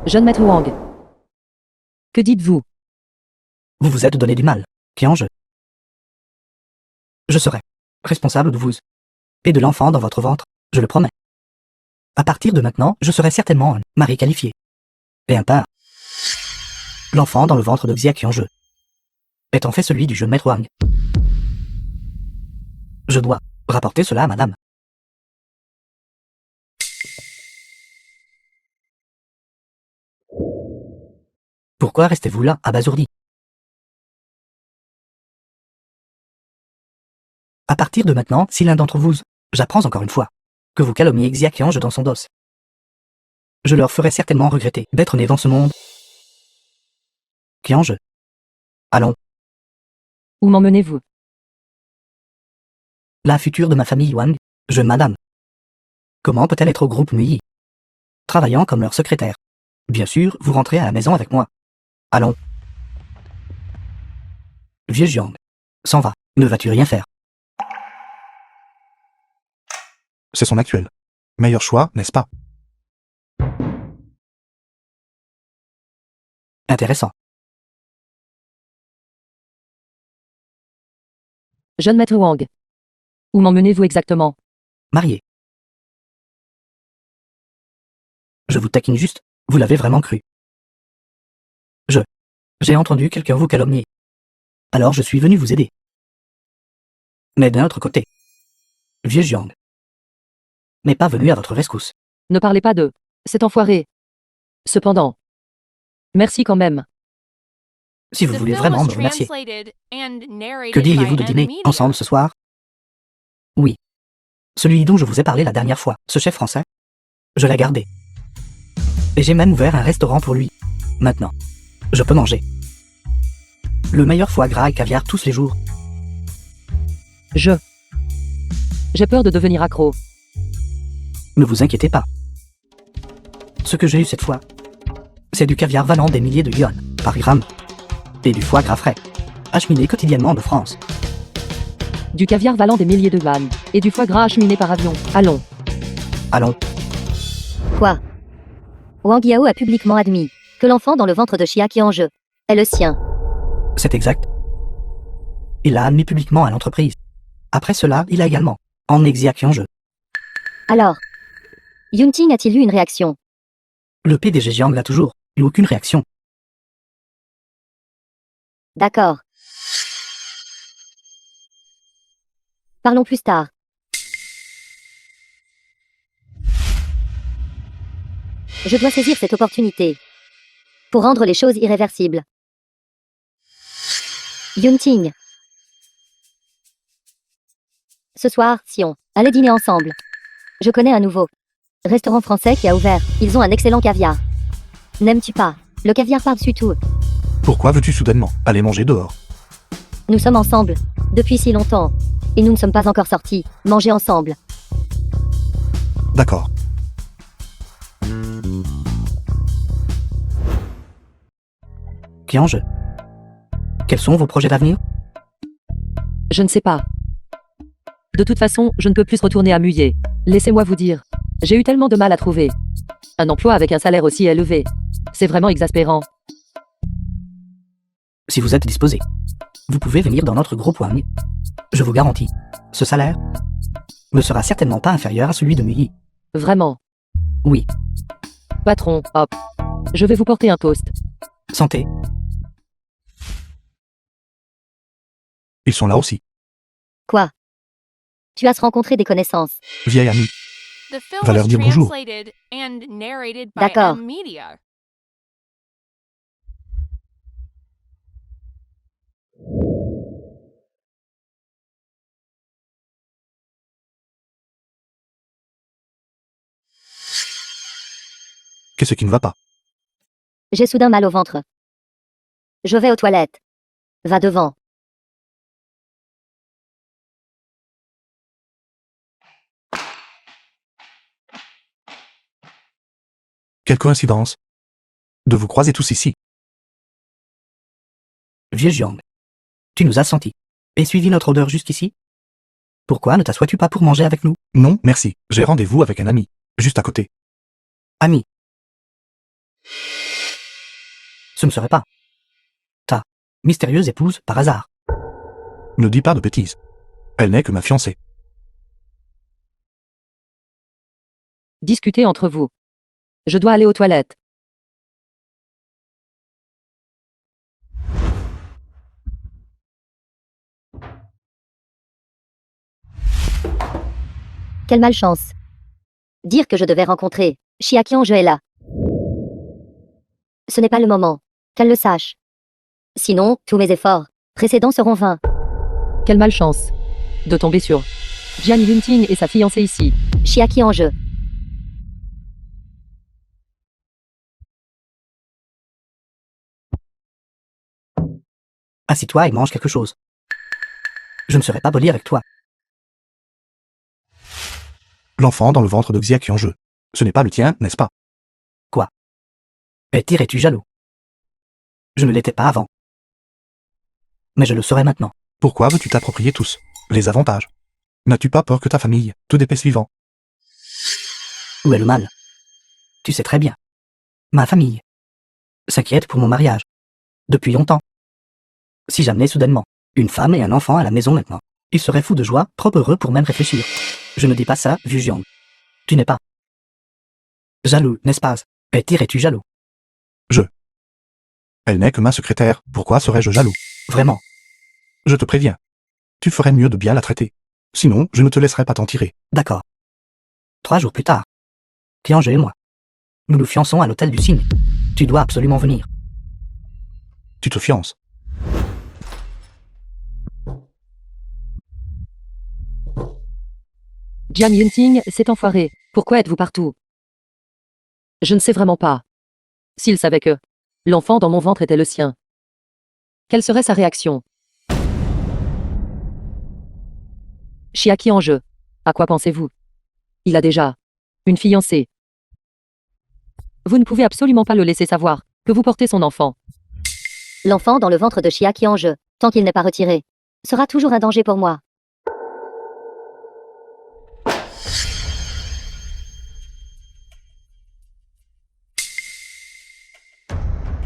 S1: Jeune maître Wang. Que dites-vous?
S4: Vous vous êtes donné du mal. Qui en jeu? Je serai responsable de vous et de l'enfant dans votre ventre, je le promets. À partir de maintenant, je serai certainement un mari qualifié. Et un père. L'enfant dans le ventre de Xia qui en jeu est en fait celui du jeune maître Wang. Je dois rapporter cela à madame. Pourquoi restez-vous là, abasourdi? À partir de maintenant, si l'un d'entre vous, j'apprends encore une fois, que vous calomniez Xia qui ange dans son dos, je leur ferai certainement regretter d'être né dans ce monde. Qui ange? Allons,
S1: Où m'emmenez-vous?
S4: la future de ma famille Wang, jeune madame. Comment peut-elle être au groupe Nui? Travaillant comme leur secrétaire. Bien sûr, vous rentrez à la maison avec moi. Allons. Vieux Jiang. S'en va. Ne vas-tu rien faire?
S2: C'est son actuel. Meilleur choix, n'est-ce pas?
S4: Intéressant.
S1: Jeune maître Wang. Où m'emmenez-vous exactement?
S4: Marié. Je vous taquine juste. Vous l'avez vraiment cru. J'ai entendu quelqu'un vous calomnier. Alors je suis venu vous aider. Mais d'un autre côté. Vieux Jiang n'est pas venu à votre rescousse.
S1: Ne parlez pas de cet enfoiré. Cependant. Merci quand même.
S4: Si vous
S5: The
S4: voulez
S5: film
S4: vraiment
S5: was
S4: me remercier.
S5: translated and narrated
S4: Que diriez-vous
S5: by
S4: de dîner
S5: M Media.
S4: ensemble ce soir? Oui. Celui dont je vous ai parlé la dernière fois, ce chef français. Je l'ai gardé. Et j'ai même ouvert un restaurant pour lui. Maintenant, je peux manger le meilleur foie gras et caviar tous les jours.
S1: J'ai peur de devenir accro.
S4: Ne vous inquiétez pas. Ce que j'ai eu cette fois, c'est du caviar valant des milliers de yuan par gramme. Et du foie gras frais, acheminé quotidiennement de France.
S1: Du caviar valant des milliers de yuan. Et du foie gras acheminé par avion. Allons.
S4: Allons,
S3: Quoi? Wang Yao a publiquement admis que l'enfant dans le ventre de Xia qui en jeu est le sien.
S4: c'est exact. Il l'a admis publiquement à l'entreprise. Après cela, il a également emmené Xia qui en jeu.
S3: Alors, Yunting a-t-il eu une réaction?
S4: Le PDG Jiang n'a toujours eu aucune réaction.
S3: D'accord. Parlons plus tard. Je dois saisir cette opportunité pour rendre les choses irréversibles. Yunting. Ce soir, si on allait dîner ensemble. Je connais un nouveau restaurant français qui a ouvert. Ils ont un excellent caviar. N'aimes-tu pas le caviar par-dessus tout?
S2: Pourquoi veux-tu soudainement aller manger dehors?
S3: Nous sommes ensemble depuis si longtemps. Et nous ne sommes pas encore sortis manger ensemble.
S2: D'accord.
S4: Qui en jeu? Quels sont vos projets d'avenir?
S1: Je ne sais pas. De toute façon, je ne peux plus retourner à Muyer. Laissez-moi vous dire. J'ai eu tellement de mal à trouver un emploi avec un salaire aussi élevé. C'est vraiment exaspérant.
S4: Si vous êtes disposé, vous pouvez venir dans notre groupe Wang. Je vous garantis, ce salaire ne sera certainement pas inférieur à celui de Muyi.
S1: Vraiment.
S4: Oui,
S1: Patron, hop. Je vais vous porter un toast.
S4: santé.
S2: Ils sont là aussi.
S3: Quoi? Tu as rencontré des connaissances.
S2: Vieille amie.
S5: The film
S2: Va leur
S5: was
S2: dire bonjour.
S5: translated and narrated by
S3: D'accord.
S5: M Media.
S2: Qu'est-ce qui ne va pas?
S3: J'ai soudain mal au ventre. Je vais aux toilettes. Va devant.
S2: Quelle coïncidence de vous croiser tous ici.
S4: Vieux Jiang. Tu nous as sentis. Et suivi notre odeur jusqu'ici? Pourquoi ne t'assois-tu pas pour manger avec nous?
S2: Non, merci. J'ai rendez-vous avec un ami. Juste à côté.
S4: Ami. Ce ne serait pas ta mystérieuse épouse par hasard.
S2: Ne dis pas de bêtises. Elle n'est que ma fiancée.
S1: Discutez entre vous. Je dois aller aux toilettes.
S3: Quelle malchance. Dire que je devais rencontrer Xia Qianzhe est là. Ce n'est pas le moment. Qu'elle le sache. Sinon, tous mes efforts précédents seront vains.
S1: Quelle malchance de tomber sur Jian Yunting et sa fiancée ici.
S3: Xia Qianzhe.
S4: Assis-toi et mange quelque chose. Je ne serai pas poli avec toi.
S2: L'enfant dans le ventre de Xia Qianzhe. Ce n'est pas le tien, n'est-ce pas?
S4: Es-tu jaloux? Je ne l'étais pas avant. Mais je le serai maintenant.
S2: Pourquoi veux-tu t'approprier tous les avantages? N'as-tu pas peur que ta famille te dépèce vivant?
S4: Où est le mal? Tu sais très bien. Ma famille s'inquiète pour mon mariage. Depuis longtemps. Si j'amenais soudainement une femme et un enfant à la maison maintenant, ils seraient fous de joie, trop heureux pour même réfléchir. Je ne dis pas ça, vieux Jiang. Tu n'es pas jaloux, n'est-ce pas? Es-tu jaloux?
S2: Elle n'est que ma secrétaire. Pourquoi serais-je jaloux?
S4: Vraiment?
S2: Je te préviens. Tu ferais mieux de bien la traiter. Sinon, je ne te laisserai pas t'en tirer.
S4: D'accord. 3 jours plus tard. Qianzhe et moi. Nous nous fiançons à l'hôtel du Cygne. Tu dois absolument venir.
S2: Tu te fiances.
S1: Jian Yunting, cet enfoiré. Pourquoi êtes-vous partout? Je ne sais vraiment pas. S'il savait que l'enfant dans mon ventre était le sien, quelle serait sa réaction? Xia Qianzhe, à quoi pensez-vous? Il a déjà une fiancée. Vous ne pouvez absolument pas le laisser savoir que vous portez son enfant.
S3: L'enfant dans le ventre de Xia Qianzhe, tant qu'il n'est pas retiré, sera toujours un danger pour moi.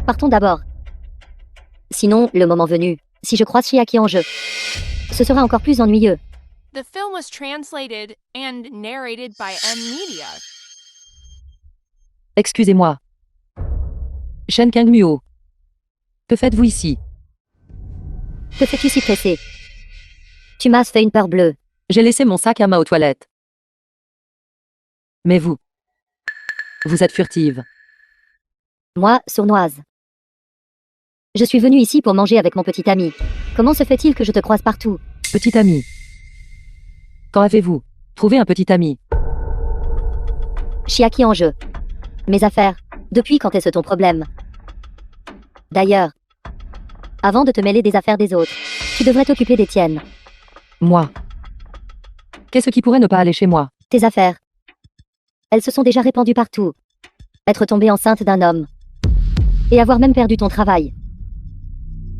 S3: Partons d'abord. Sinon, le moment venu, si je croise Xia Qianzhe, ce sera encore plus ennuyeux.
S5: The film was translated and narrated by M Media.
S1: Excusez-moi. Shen Kangmuo. Que faites-vous ici?
S3: Que fais-tu si pressé? Tu m'as fait une peur bleue.
S1: J'ai laissé mon sac à main aux toilettes. Mais vous êtes furtive.
S3: Moi, sournoise. Je suis venue ici pour manger avec mon petit ami. Comment se fait-il que je te croise partout?
S1: Petit ami. Quand avez-vous trouvé un petit ami?
S3: Xia Qianzhe. Mes affaires. Depuis quand est-ce ton problème? D'ailleurs, avant de te mêler des affaires des autres, tu devrais t'occuper des tiennes.
S1: Moi. Qu'est-ce qui pourrait ne pas aller chez moi?
S3: Tes affaires. Elles se sont déjà répandues partout. Être tombée enceinte d'un homme. Et avoir même perdu ton travail.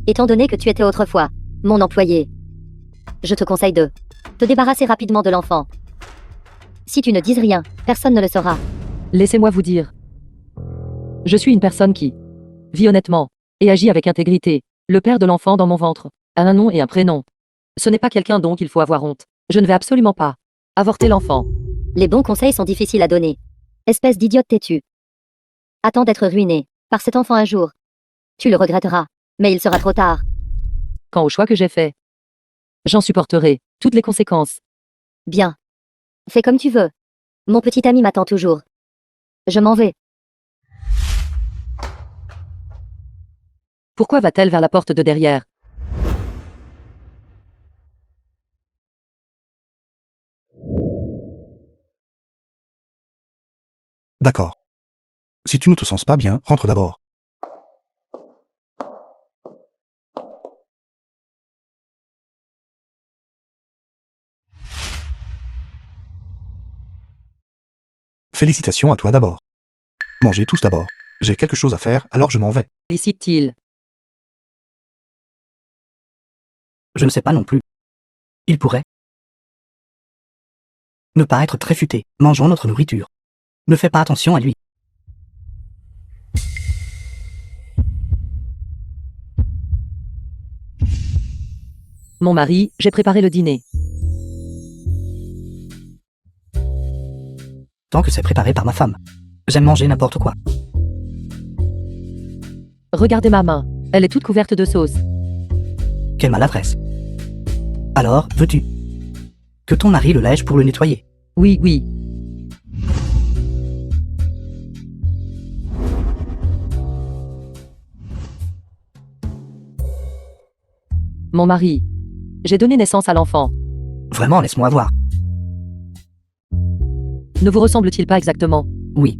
S3: Étant donné que tu étais autrefois mon employé, je te conseille de te débarrasser rapidement de l'enfant. Si tu ne dis rien, personne ne le saura.
S1: Laissez-moi vous dire. Je suis une personne qui vit honnêtement et agit avec intégrité. Le père de l'enfant dans mon ventre a un nom et un prénom. Ce n'est pas quelqu'un dont il faut avoir honte. Je ne vais absolument pas avorter l'enfant.
S3: Les bons conseils sont difficiles à donner. Espèce d'idiote têtue. Attends d'être ruiné par cet enfant un jour. Tu le regretteras, mais il sera trop tard.
S1: Quant au choix que j'ai fait, j'en supporterai toutes les conséquences.
S3: Bien. Fais comme tu veux. Mon petit ami m'attend toujours. Je m'en vais.
S1: Pourquoi va-t-elle vers la porte de derrière?
S2: D'accord. Si tu ne te sens pas bien, rentre d'abord. Félicitations à toi d'abord. Mangez tous d'abord. J'ai quelque chose à faire, alors je m'en vais.
S1: Félicite-t-il.
S4: Je ne sais pas non plus. Il pourrait ne pas être très futé. Mangeons notre nourriture. Ne fais pas attention à lui.
S1: Mon mari, j'ai préparé le dîner.
S4: Tant que c'est préparé par ma femme. J'aime manger n'importe quoi.
S1: Regardez ma main. Elle est toute couverte de sauce.
S4: Quelle maladresse. Alors, veux-tu que ton mari le lèche pour le nettoyer?
S1: Oui, oui. Mon mari. J'ai donné naissance à l'enfant.
S4: Vraiment, laisse-moi voir.
S1: Ne vous ressemble-t-il pas exactement?
S4: Oui.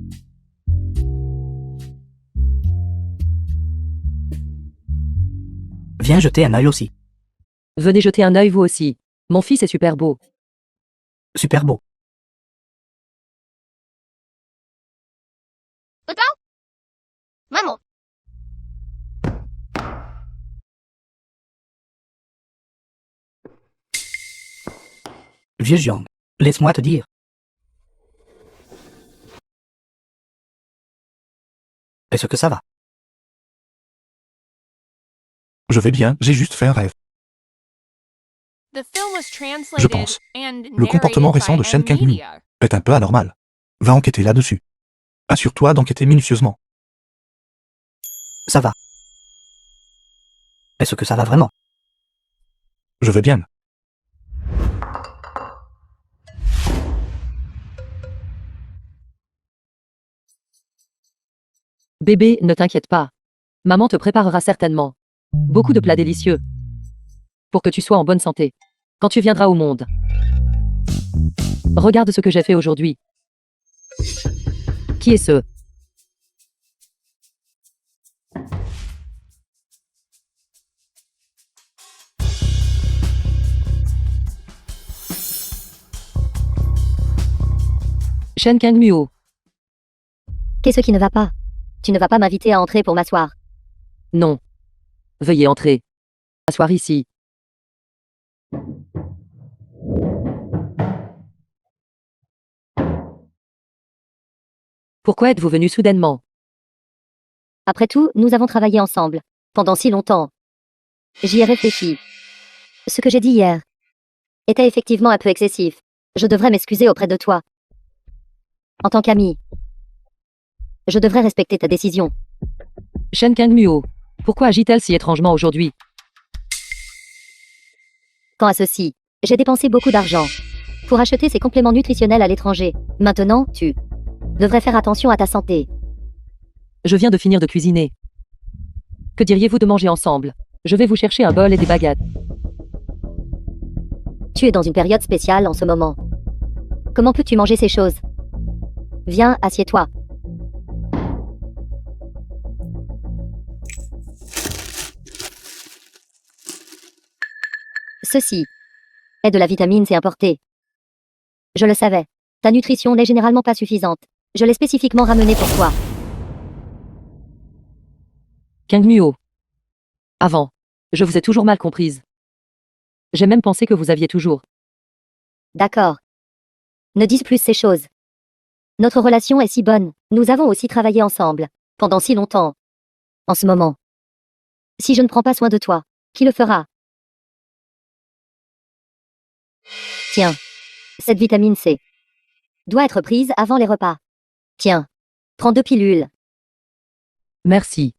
S4: Viens jeter un œil aussi.
S1: Venez jeter un œil vous aussi. Mon fils est super beau.
S4: Super beau.
S3: Maman.
S4: Vieux Jiang, laisse-moi te dire. Est-ce que ça va?
S2: Je vais bien, j'ai juste fait un rêve.
S5: The film was
S2: Je
S5: translated
S2: pense.
S5: and
S2: Le comportement
S5: narrated
S2: récent
S5: by
S2: de Shen
S5: M
S2: Kang-mu
S5: Media.
S2: est un peu anormal. Va enquêter là-dessus. Assure-toi d'enquêter minutieusement.
S4: Ça va. Est-ce que ça va vraiment?
S2: Je vais bien.
S1: Bébé, ne t'inquiète pas. Maman te préparera certainement beaucoup de plats délicieux pour que tu sois en bonne santé quand tu viendras au monde. Regarde ce que j'ai fait aujourd'hui. Qui est ce? Shen Kang-muo.
S3: Qu'est-ce qui ne va pas? Tu ne vas pas m'inviter à entrer pour m'asseoir.
S1: Non. Veuillez entrer. Asseoir ici. Pourquoi êtes-vous venu soudainement?
S3: Après tout, nous avons travaillé ensemble. Pendant si longtemps. J'y ai réfléchi. Ce que j'ai dit hier était effectivement un peu excessif. Je devrais m'excuser auprès de toi. En tant qu'ami. Je devrais respecter ta décision.
S1: Shen Kang-muo. Pourquoi agit-elle si étrangement aujourd'hui?
S3: Quant à ceci, j'ai dépensé beaucoup d'argent pour acheter ces compléments nutritionnels à l'étranger. Maintenant, tu devrais faire attention à ta santé.
S1: Je viens de finir de cuisiner. Que diriez-vous de manger ensemble? Je vais vous chercher un bol et des baguettes.
S3: Tu es dans une période spéciale en ce moment. Comment peux-tu manger ces choses? Viens, assieds-toi. Ceci est de la vitamine C importée. Je le savais. Ta nutrition n'est généralement pas suffisante. Je l'ai spécifiquement ramenée pour toi.
S1: Kang-muo. Avant, je vous ai toujours mal comprise. J'ai même pensé que vous aviez toujours.
S3: D'accord. Ne dis plus ces choses. Notre relation est si bonne. Nous avons aussi travaillé ensemble. Pendant si longtemps. En ce moment. Si je ne prends pas soin de toi, qui le fera? Tiens. Cette vitamine C doit être prise avant les repas. Tiens. Prends 2 pilules.
S1: Merci.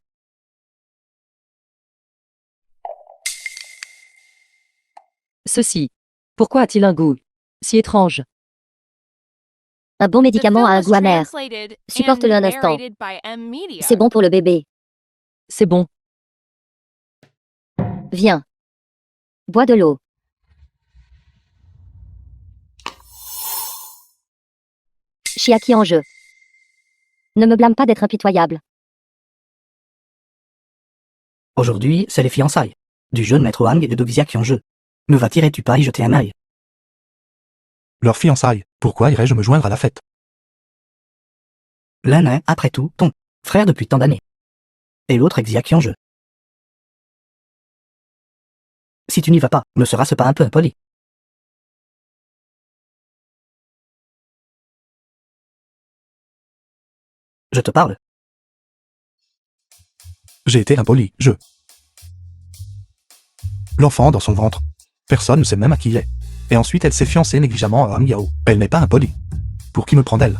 S1: Ceci. Pourquoi a-t-il un goût si étrange?
S3: Un bon
S5: The
S3: médicament
S5: film
S3: a un
S5: was
S3: goût amer.
S5: translated
S3: Supporte-le
S5: and
S3: un instant.
S5: narrated by M Media.
S3: C'est bon pour le bébé.
S1: C'est bon.
S3: Viens. Bois de l'eau. Chiaki en jeu. Ne me blâme pas d'être impitoyable.
S4: Aujourd'hui, c'est les fiançailles du jeune maître Wang et de Doxia qui en jeu. Ne vas-tu pas y jeter un œil?
S2: Leurs fiançailles, pourquoi irais-je me joindre à la fête?
S4: L'un est, après tout, ton frère depuis tant d'années. Et l'autre Xia qui en jeu. Si tu n'y vas pas, ne sera-ce pas un peu impoli? Je te parle.
S2: J'ai été impoli, L'enfant dans son ventre. Personne ne sait même à qui il est. Et ensuite elle s'est fiancée négligemment à Wang Yao. Elle n'est pas impolie. Pour qui me prend d'elle?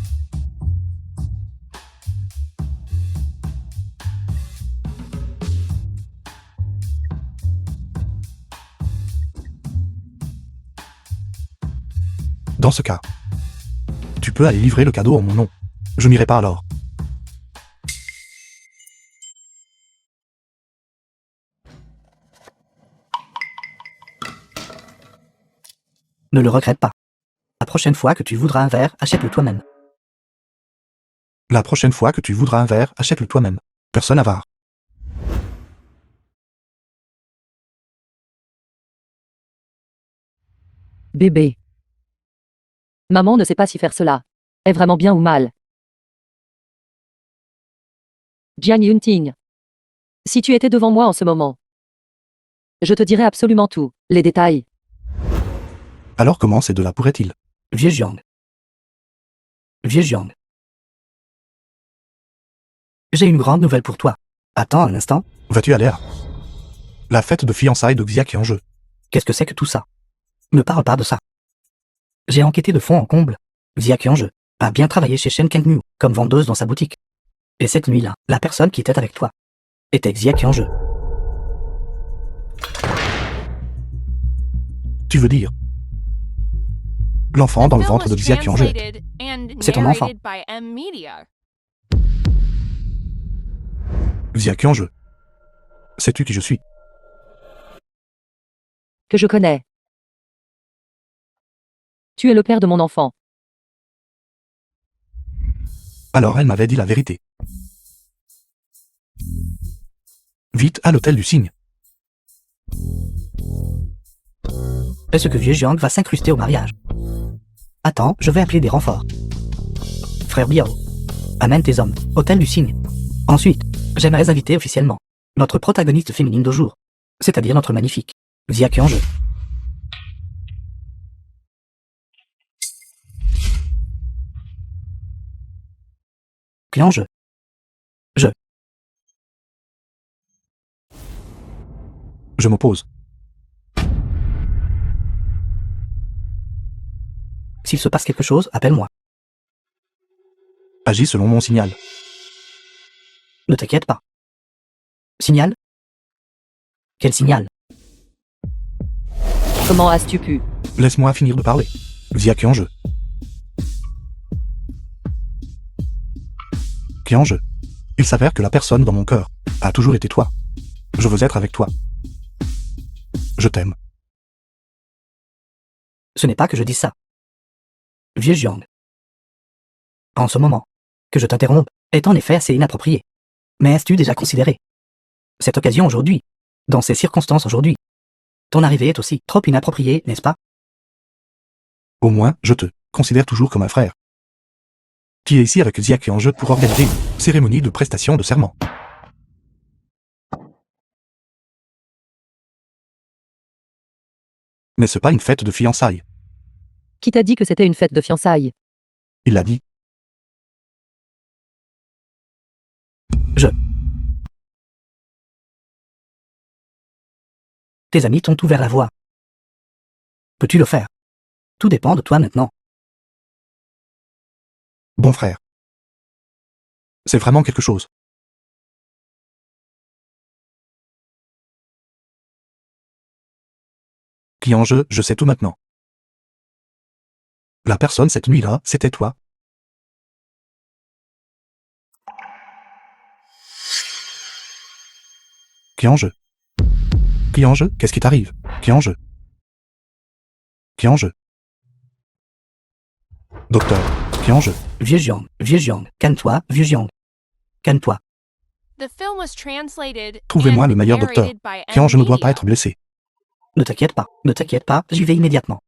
S2: Dans ce cas, tu peux aller livrer le cadeau en mon nom. Je n'irai pas alors.
S4: Ne le regrette pas. La prochaine fois que tu voudras un verre, achète-le toi-même.
S2: La prochaine fois que tu voudras un verre, achète-le toi-même. Personne avare.
S1: Bébé. Maman ne sait pas si faire cela est vraiment bien ou mal. Jiang Yunting. Si tu étais devant moi en ce moment, je te dirais absolument tout, les détails.
S2: Alors comment ces deux-là pourraient-ils?
S4: Vieux Jiang. Vieux Jiang. J'ai une grande nouvelle pour toi. Attends un instant.
S2: Vas-tu aller à la fête de fiançailles de Xia qui est en jeu?
S4: Qu'est-ce que c'est que tout ça? Ne parle pas de ça. J'ai enquêté de fond en comble. Xia Qianzhe a bien travaillé chez Shen Kangmu, comme vendeuse dans sa boutique. Et cette nuit-là, la personne qui était avec toi était Xia Qianzhe.
S2: Tu veux dire l'enfant dans le ventre de Xia Qianzhe?
S4: C'est ton enfant.
S2: Xia Qianzhe. Sais-tu qui je suis?
S1: Que je connais. Tu es le père de mon enfant.
S2: Alors elle m'avait dit la vérité. Vite à l'hôtel du Cygne.
S4: Est-ce que vieux Jiang va s'incruster au mariage? Attends, je vais appeler des renforts. Frère Biao, amène tes hommes, hôtel du Cygne. Ensuite, j'aimerais inviter officiellement notre protagoniste féminine de jour, c'est-à-dire notre magnifique Xia Qianzhe. Qianzhe.
S2: Je m'oppose.
S4: S'il se passe quelque chose, appelle-moi.
S2: Agis selon mon signal.
S4: Ne t'inquiète pas. Signal? Quel signal?
S1: Comment as-tu pu?
S2: Laisse-moi finir de parler. Xia Qianzhe. Qianzhe. Il s'avère que la personne dans mon cœur a toujours été toi. Je veux être avec toi. Je t'aime.
S4: Ce n'est pas que je dise ça. Vieux Jiang. En ce moment, que je t'interrompe, est en effet assez inapproprié. Mais as-tu déjà considéré cette occasion aujourd'hui, dans ces circonstances aujourd'hui? Ton arrivée est aussi trop inappropriée, n'est-ce pas?
S2: Au moins, je te considère toujours comme un frère. Qui est ici avec Xia Qianzhe pour organiser une cérémonie de prestation de serment. N'est-ce pas une fête de fiançailles?
S1: Qui t'a dit que c'était une fête de fiançailles?
S2: Il l'a dit.
S4: Tes amis t'ont ouvert la voie. Peux-tu le faire? Tout dépend de toi maintenant.
S2: Bon frère. C'est vraiment quelque chose. Qianzhe, je sais tout maintenant. La personne cette nuit-là, c'était toi. Qianzhe. Qianzhe, qu'est-ce qui t'arrive? Qianzhe. Qianzhe. Docteur, Qianzhe.
S4: vieux Jiang, calme-toi, vieux Jiang. Calme-toi.
S5: The film was translated
S2: Trouvez-moi
S5: and
S2: le meilleur docteur.
S5: narrated by
S2: Kian, je ne dois pas
S5: Media.
S2: être blessé.
S4: Ne t'inquiète pas, j'y vais immédiatement.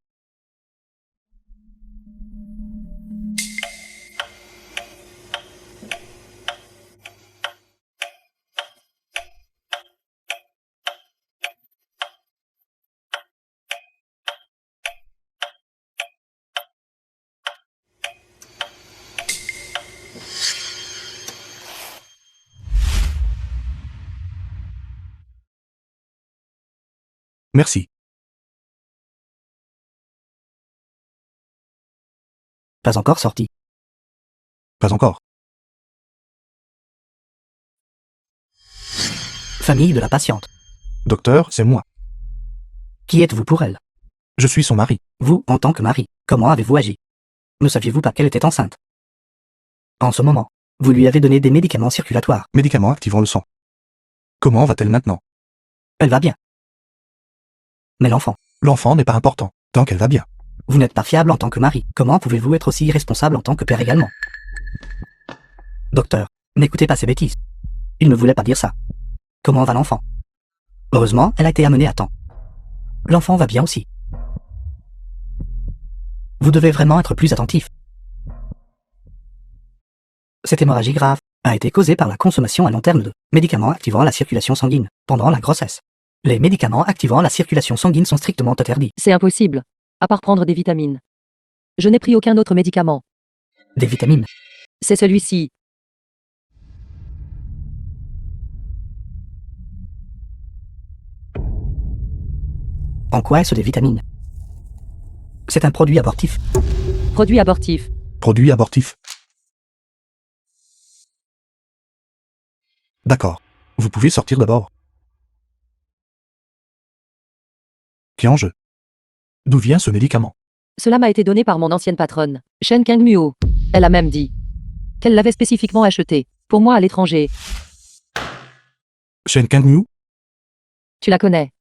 S2: Merci.
S4: Pas encore sorti.
S2: Pas encore.
S4: Famille de la patiente.
S2: Docteur, c'est moi.
S4: Qui êtes-vous pour elle?
S2: Je suis son mari.
S4: Vous, en tant que mari, comment avez-vous agi? Ne saviez-vous pas qu'elle était enceinte? En ce moment, vous lui avez donné des médicaments circulatoires.
S2: Médicaments activant le sang. Comment va-t-elle maintenant?
S4: Elle va bien. Mais l'enfant,
S2: L'enfant n'est pas important, tant qu'elle va bien.
S4: vous n'êtes pas fiable en tant que mari. Comment pouvez-vous être aussi irresponsable en tant que père également? Docteur, n'écoutez pas ces bêtises. Il ne voulait pas dire ça. Comment va l'enfant? Heureusement, elle a été amenée à temps. L'enfant va bien aussi. Vous devez vraiment être plus attentif. Cette hémorragie grave a été causée par la consommation à long terme de médicaments activant la circulation sanguine pendant la grossesse. Les médicaments activant la circulation sanguine sont strictement interdits.
S1: C'est impossible. À part prendre des vitamines. Je n'ai pris aucun autre médicament.
S4: Des vitamines.
S1: C'est celui-ci.
S4: En quoi est-ce des vitamines? C'est un produit abortif.
S1: Produit abortif.
S2: Produit abortif. D'accord. Vous pouvez sortir d'abord. Kian, d'où vient ce médicament?
S1: Cela m'a été donné par mon ancienne patronne, Shen Kangmuo. Elle a même dit qu'elle l'avait spécifiquement acheté, pour moi à l'étranger.
S2: Shen Kangmu?
S1: Tu la connais.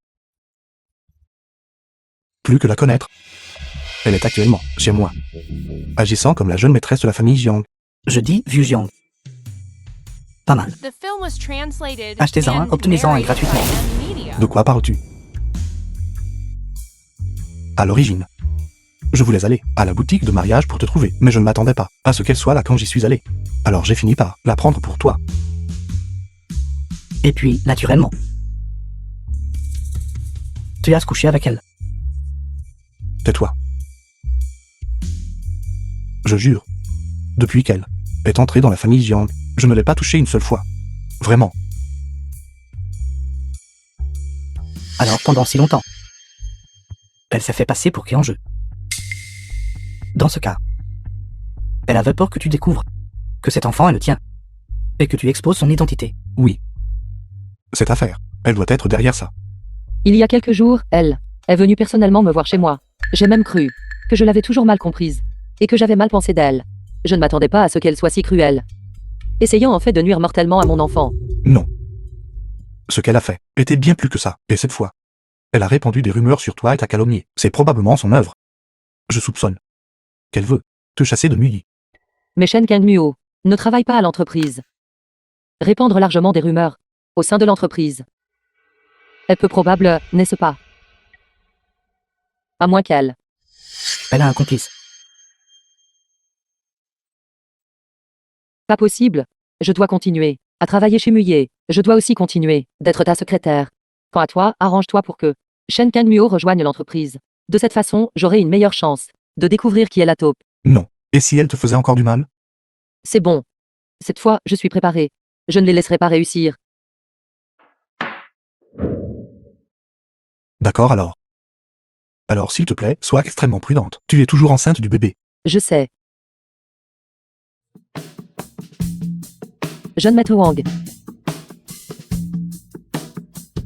S2: Plus que la connaître. Elle est actuellement chez moi, agissant comme la jeune maîtresse de la famille Jiang.
S4: Je dis vieux Jiang. Pas mal.
S5: The film was translated
S4: Achetez-en un,
S5: and
S4: obtenez-en un
S5: narrated
S4: gratuitement.
S5: by Media.
S2: De quoi parles-tu? À l'origine, je voulais aller à la boutique de mariage pour te trouver, mais je ne m'attendais pas à ce qu'elle soit là quand j'y suis allé. Alors j'ai fini par la prendre pour toi.
S4: Et puis, naturellement, tu as se coucher avec elle.
S2: Tais-toi. Je jure, depuis qu'elle est entrée dans la famille Jiang, je ne l'ai pas touchée une seule fois. Vraiment.
S4: Alors pendant si longtemps, elle s'est fait passer pour qui en jeu. Dans ce cas, elle avait peur que tu découvres que cet enfant est le tien et que tu exposes son identité.
S2: Oui. Cette affaire, elle doit être derrière ça.
S1: Il y a quelques jours, elle est venue personnellement me voir chez moi. J'ai même cru que je l'avais toujours mal comprise et que j'avais mal pensé d'elle. Je ne m'attendais pas à ce qu'elle soit si cruelle, essayant en fait de nuire mortellement à mon enfant.
S2: Non. Ce qu'elle a fait était bien plus que ça, et cette fois, elle a répandu des rumeurs sur toi et t'a calomnié. C'est probablement son œuvre. Je soupçonne qu'elle veut te chasser de Muyi.
S1: Mais Shen Kangmuo ne travaille pas à l'entreprise. Répandre largement des rumeurs au sein de l'entreprise est peu probable, n'est-ce pas? À moins qu'elle.
S4: Elle a un complice.
S1: Pas possible. Je dois continuer à travailler chez Muyi. Je dois aussi continuer d'être ta secrétaire. Quant à toi, arrange-toi pour que Shen Kangmuo rejoigne l'entreprise. De cette façon, j'aurai une meilleure chance de découvrir qui est la taupe.
S2: Non. Et si elle te faisait encore du mal?
S1: C'est bon. Cette fois, je suis préparé. Je ne les laisserai pas réussir.
S2: D'accord alors. Alors s'il te plaît, sois extrêmement prudente. Tu es toujours enceinte du bébé.
S1: Je sais. Jeune maître Wang.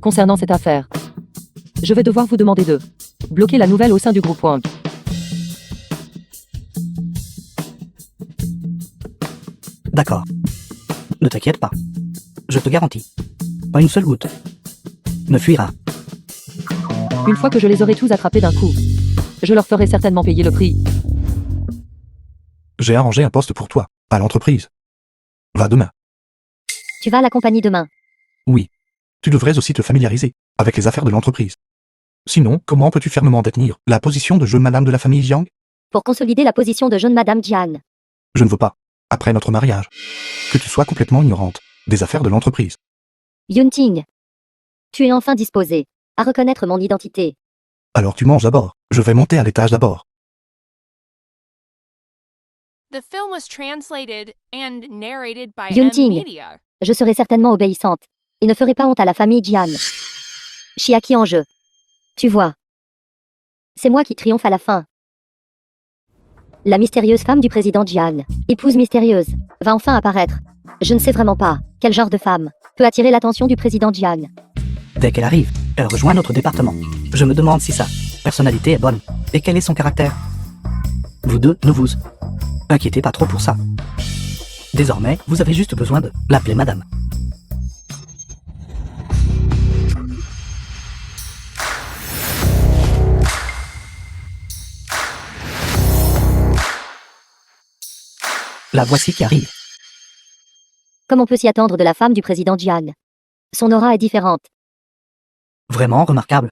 S1: Concernant cette affaire, je vais devoir vous demander de bloquer la nouvelle au sein du groupe Wang.
S4: D'accord. Ne t'inquiète pas. Je te garantis. Pas une seule goutte ne fuira.
S1: Une fois que je les aurai tous attrapés d'un coup, je leur ferai certainement payer le prix.
S2: J'ai arrangé un poste pour toi, à l'entreprise. Va demain.
S3: Tu vas à la compagnie demain.
S2: Oui. Tu devrais aussi te familiariser avec les affaires de l'entreprise. Sinon, comment peux-tu fermement détenir la position de jeune madame de la famille Jiang?
S3: Pour consolider la position de jeune Madame Jiang.
S2: Je ne veux pas, après notre mariage, que tu sois complètement ignorante des affaires de l'entreprise.
S3: Yunting. Tu es enfin disposé à reconnaître mon identité.
S2: Alors tu manges d'abord. Je vais monter à l'étage d'abord.
S5: The film was translated and narrated by
S3: Yunting.
S5: M-Media.
S3: Je serai certainement obéissante et ne ferai pas honte à la famille Jiang. Chiaki en jeu. Tu vois. C'est moi qui triomphe à la fin. La mystérieuse femme du président Jiang, épouse mystérieuse, va enfin apparaître. Je ne sais vraiment pas quel genre de femme peut attirer l'attention du président Jiang.
S4: Dès qu'elle arrive, elle rejoint notre département. Je me demande si sa personnalité est bonne. Et quel est son caractère? Vous deux, ne vous inquiétez pas trop pour ça. Désormais, vous avez juste besoin de l'appeler madame. La voici qui arrive.
S3: Comme on peut s'y attendre de la femme du président Jiang. Son aura est différente.
S4: Vraiment remarquable.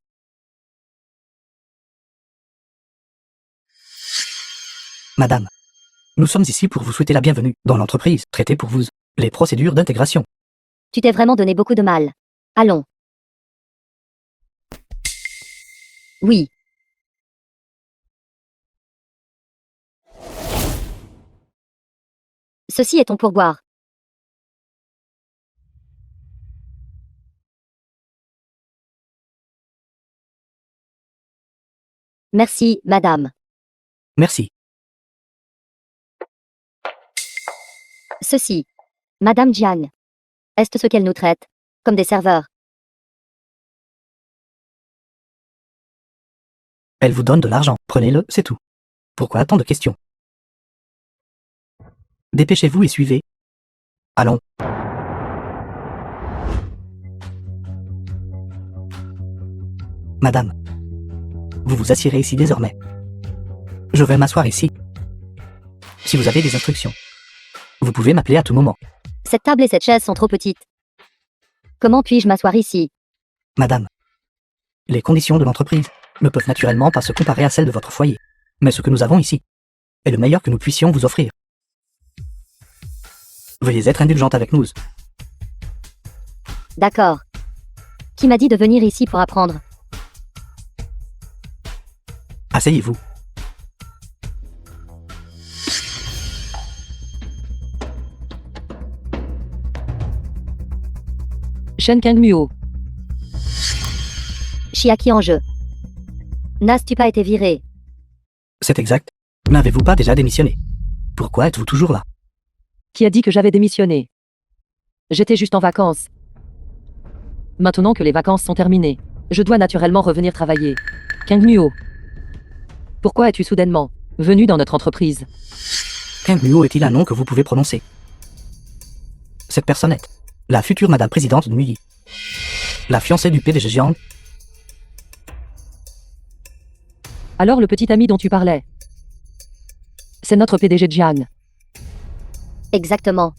S4: Madame, nous sommes ici pour vous souhaiter la bienvenue dans l'entreprise, traiter pour vous les procédures d'intégration.
S3: Tu t'es vraiment donné beaucoup de mal. Allons. Oui. Ceci est ton pourboire. Merci, madame.
S4: Merci.
S3: Ceci. Madame Jiang. Est-ce ce qu'elle nous traite? Comme des serveurs.
S4: Elle vous donne de l'argent, prenez-le, c'est tout. Pourquoi tant de questions? Dépêchez-vous et suivez. Allons. Madame, vous vous assiérez ici désormais. Je vais m'asseoir ici. Si vous avez des instructions, vous pouvez m'appeler à tout moment.
S3: Cette table et cette chaise sont trop petites. Comment puis-je m'asseoir ici?
S4: Madame, les conditions de l'entreprise ne peuvent naturellement pas se comparer à celles de votre foyer. Mais ce que nous avons ici est le meilleur que nous puissions vous offrir. Veuillez être indulgente avec nous.
S3: D'accord. Qui m'a dit de venir ici pour apprendre?
S4: Asseyez-vous.
S1: Shen Kangmuo.
S3: Chiaki en jeu. N'as-tu pas été viré?
S4: C'est exact. N'avez-vous pas déjà démissionné? Pourquoi êtes-vous toujours là?
S1: Qui a dit que j'avais démissionné? J'étais juste en vacances. Maintenant que les vacances sont terminées, je dois naturellement revenir travailler. Kangmuo. Pourquoi es-tu soudainement venu dans notre entreprise?
S4: Kangmuo est-il un nom que vous pouvez prononcer? Cette personne est la future Madame Présidente de Muyi. La fiancée du PDG Jiang.
S1: Alors le petit ami dont tu parlais. C'est notre PDG Jiang.
S3: Exactement.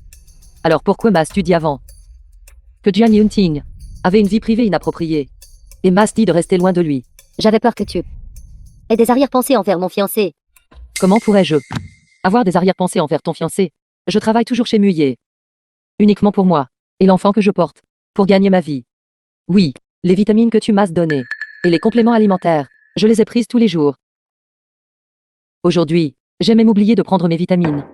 S1: Alors pourquoi m'as-tu dit avant que Jiang Yunting avait une vie privée inappropriée et m'as dit de rester loin de lui?
S3: J'avais peur que tu aies des arrière-pensées envers mon fiancé.
S1: Comment pourrais-je avoir des arrière-pensées envers ton fiancé? Je travaille toujours chez Muye. Uniquement pour moi et l'enfant que je porte, pour gagner ma vie. Oui, les vitamines que tu m'as données et les compléments alimentaires, je les ai prises tous les jours. Aujourd'hui, j'ai même oublié de prendre mes vitamines.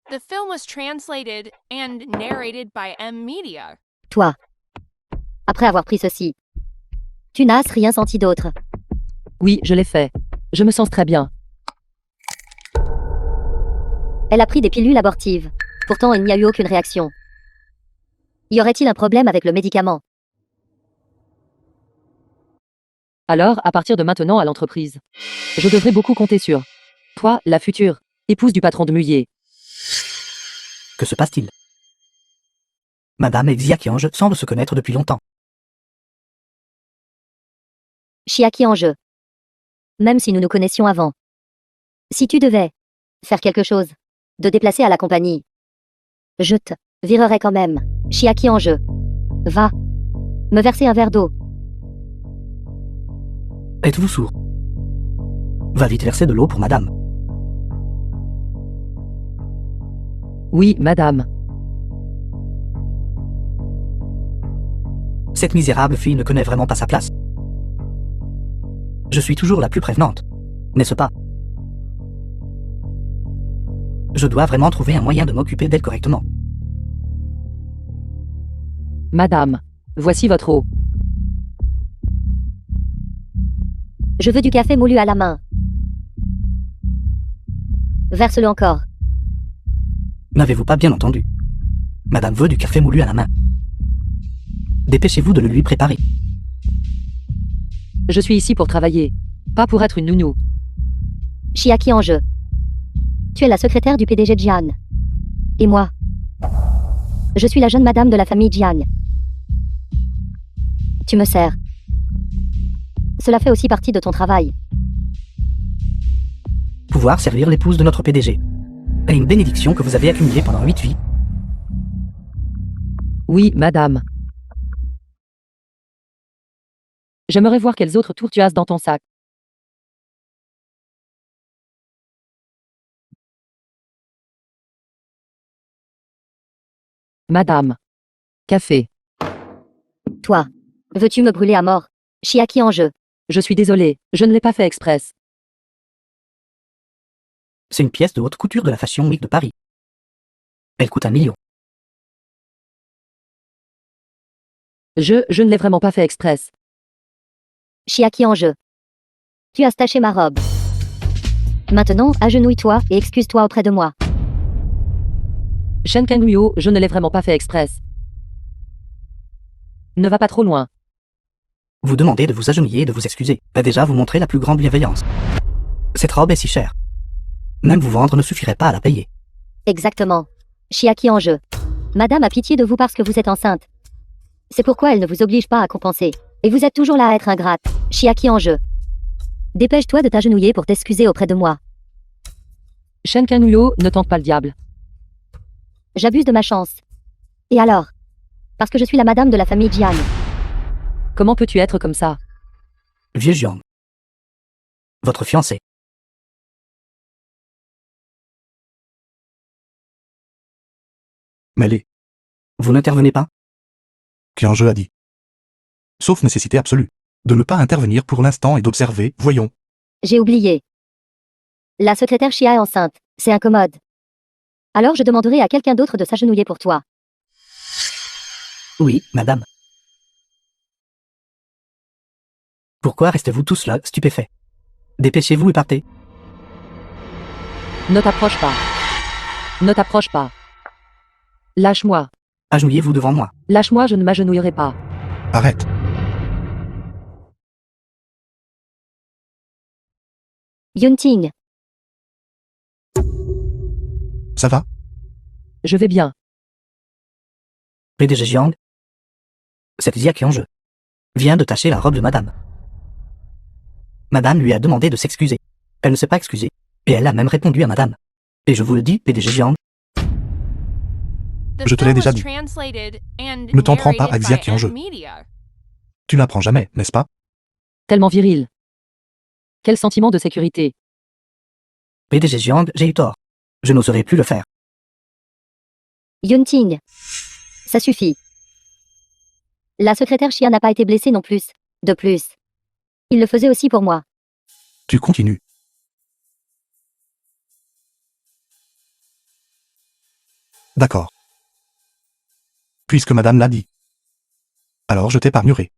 S5: The film was translated and narrated by M-Media.
S3: Toi. Après avoir pris ceci. Tu n'as rien senti d'autre.
S1: Oui, je l'ai fait. Je me sens très bien.
S3: Elle a pris des pilules abortives. Pourtant, il n'y a eu aucune réaction. Y aurait-il un problème avec le médicament?
S1: Alors, à partir de maintenant à l'entreprise, je devrais beaucoup compter sur toi, la future épouse du patron de Muye.
S4: Que se passe-t-il? Madame et Xiaqiange semblent se connaître depuis longtemps.
S3: Chiaki en jeu. Même si nous nous connaissions avant. Si tu devais faire quelque chose, de déplacer à la compagnie, je te virerais quand même. Chiaki en jeu. Va me verser un verre d'eau.
S4: Êtes-vous sourd? Va vite verser de l'eau pour madame.
S1: Oui, madame.
S4: Cette misérable fille ne connaît vraiment pas sa place. Je suis toujours la plus prévenante, n'est-ce pas? Je dois vraiment trouver un moyen de m'occuper d'elle correctement.
S1: Madame, voici votre eau.
S3: Je veux du café moulu à la main. Verse-le encore.
S4: N'avez-vous pas bien entendu? Madame veut du café moulu à la main. Dépêchez-vous de le lui préparer.
S1: Je suis ici pour travailler, pas pour être une nounou.
S3: Chiaki en jeu. Tu es la secrétaire du PDG Jian. Et moi, je suis la jeune madame de la famille Jian. Tu me sers. Cela fait aussi partie de ton travail.
S4: Pouvoir servir l'épouse de notre PDG est une bénédiction que vous avez accumulée pendant 8 vies.
S1: Oui, madame. J'aimerais voir quels autres tours tu as dans ton sac. Madame. Café.
S3: Toi, veux-tu me brûler à mort? Chiaki en jeu.
S1: Je suis désolé, je ne l'ai pas fait express.
S4: C'est une pièce de haute couture de la Fashion Week de Paris. Elle coûte 1 million.
S1: Je ne l'ai vraiment pas fait express.
S3: Chiaki en jeu. Tu as taché ma robe. Maintenant, agenouille-toi et excuse-toi auprès de moi.
S1: Shen Kangyo, je ne l'ai vraiment pas fait express. Ne va pas trop loin.
S4: Vous demandez de vous agenouiller et de vous excuser. Et déjà vous montrer la plus grande bienveillance. Cette robe est si chère. Même vous vendre ne suffirait pas à la payer.
S3: Exactement. Chiaki en jeu. Madame a pitié de vous parce que vous êtes enceinte. C'est pourquoi elle ne vous oblige pas à compenser. Et vous êtes toujours là à être ingrate. Chiaki en jeu. Dépêche-toi de t'agenouiller pour t'excuser auprès de moi.
S1: Shen Kangyo, ne tente pas le diable.
S3: J'abuse de ma chance. Et alors? Parce que je suis la madame de la famille Jian.
S1: Comment peux-tu être comme ça?
S4: Vieux Jiang. Votre fiancé.
S2: Mêlé,
S4: Vous n'intervenez pas?
S2: Kyunjeu a dit. Sauf nécessité absolue. De ne pas intervenir pour l'instant et d'observer, voyons.
S3: J'ai oublié. La secrétaire Chia est enceinte. C'est incommode. Alors je demanderai à quelqu'un d'autre de s'agenouiller pour toi.
S4: Oui, madame. Pourquoi restez-vous tous là, stupéfaits? Dépêchez-vous et partez.
S1: Ne t'approche pas. Ne t'approche pas. Lâche-moi.
S4: Agenouillez-vous devant moi.
S1: Lâche-moi, je ne m'agenouillerai pas.
S2: Arrête.
S3: Yunting.
S2: Ça va?
S1: Je vais bien.
S4: PDG Jiang. Cette Zia qui est en jeu vient de tacher la robe de madame. Madame lui a demandé de s'excuser. Elle ne s'est pas excusée. Et elle a même répondu à madame. Et je vous le dis, PDG Jiang,
S2: Je te l'ai déjà dit. Ne t'en prends pas à Xia qui est en jeu. Tu n'apprends jamais, n'est-ce pas?
S1: Tellement viril. Quel sentiment de sécurité.
S4: PDG Jiang, j'ai eu tort. Je n'oserai plus le faire.
S3: Yunting. Ça suffit. La secrétaire Chia n'a pas été blessée non plus. De plus. Il le faisait aussi pour moi.
S2: Tu continues. D'accord. Puisque madame l'a dit. Alors je t'épargnerai.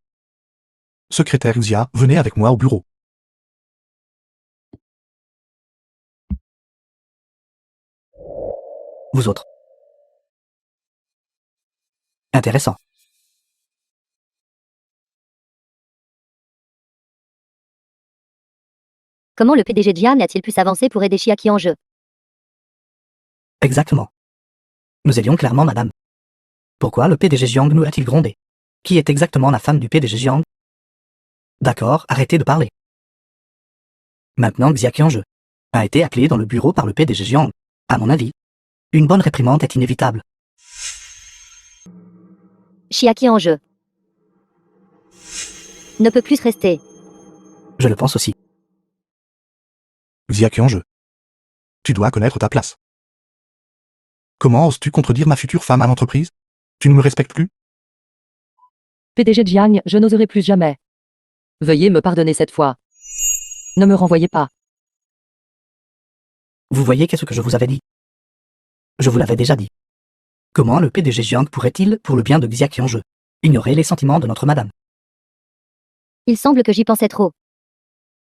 S2: Secrétaire Xia, venez avec moi au bureau.
S4: Vous autres. Intéressant.
S3: Comment le PDG Jian a-t-il pu s'avancer pour aider Chiaki en jeu?
S4: Exactement. Nous aidions clairement madame. Pourquoi le PDG Jiang nous a-t-il grondé? Qui est exactement la femme du PDG Jiang? D'accord, arrêtez de parler. Maintenant Xia Qianzhe a été appelé dans le bureau par le PDG Jiang. À mon avis, une bonne réprimande est inévitable.
S3: Chiaki en jeu. Ne peut plus rester.
S4: Je le pense aussi.
S2: Xia Qianzhe. Tu dois connaître ta place. Comment oses-tu contredire ma future femme à l'entreprise? Tu ne me respectes plus?
S1: PDG Jiang, je n'oserai plus jamais. Veuillez me pardonner cette fois. Ne me renvoyez pas.
S4: Vous voyez qu'est-ce que je vous avais dit? Je vous l'avais déjà dit. Comment le PDG Jiang pourrait-il, pour le bien de Xia Qianzhe, ignorer les sentiments de notre madame?
S3: Il semble que j'y pensais trop.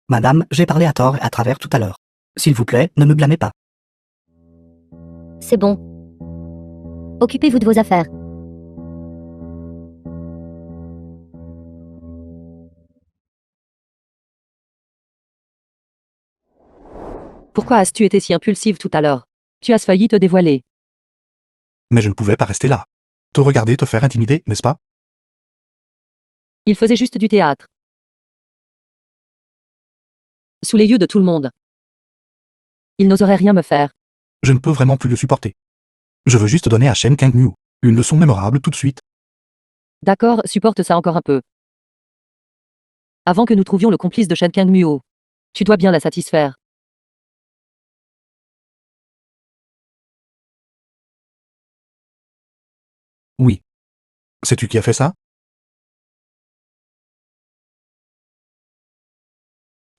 S4: Madame, j'ai parlé à tort et à travers tout à l'heure. S'il vous plaît, ne me blâmez pas.
S3: C'est bon. Occupez-vous de vos affaires.
S1: Pourquoi as-tu été si impulsive tout à l'heure? Tu as failli te dévoiler.
S2: Mais je ne pouvais pas rester là. Te regarder te faire intimider, n'est-ce pas?
S1: Il faisait juste du théâtre. Sous les yeux de tout le monde. Il n'oserait rien me faire.
S2: Je ne peux vraiment plus le supporter. Je veux juste donner à Shen Kangmu une leçon mémorable tout de suite.
S1: D'accord, supporte ça encore un peu. Avant que nous trouvions le complice de Shen Kangmuo. Tu dois bien la satisfaire.
S2: Oui. Sais-tu qui a fait ça?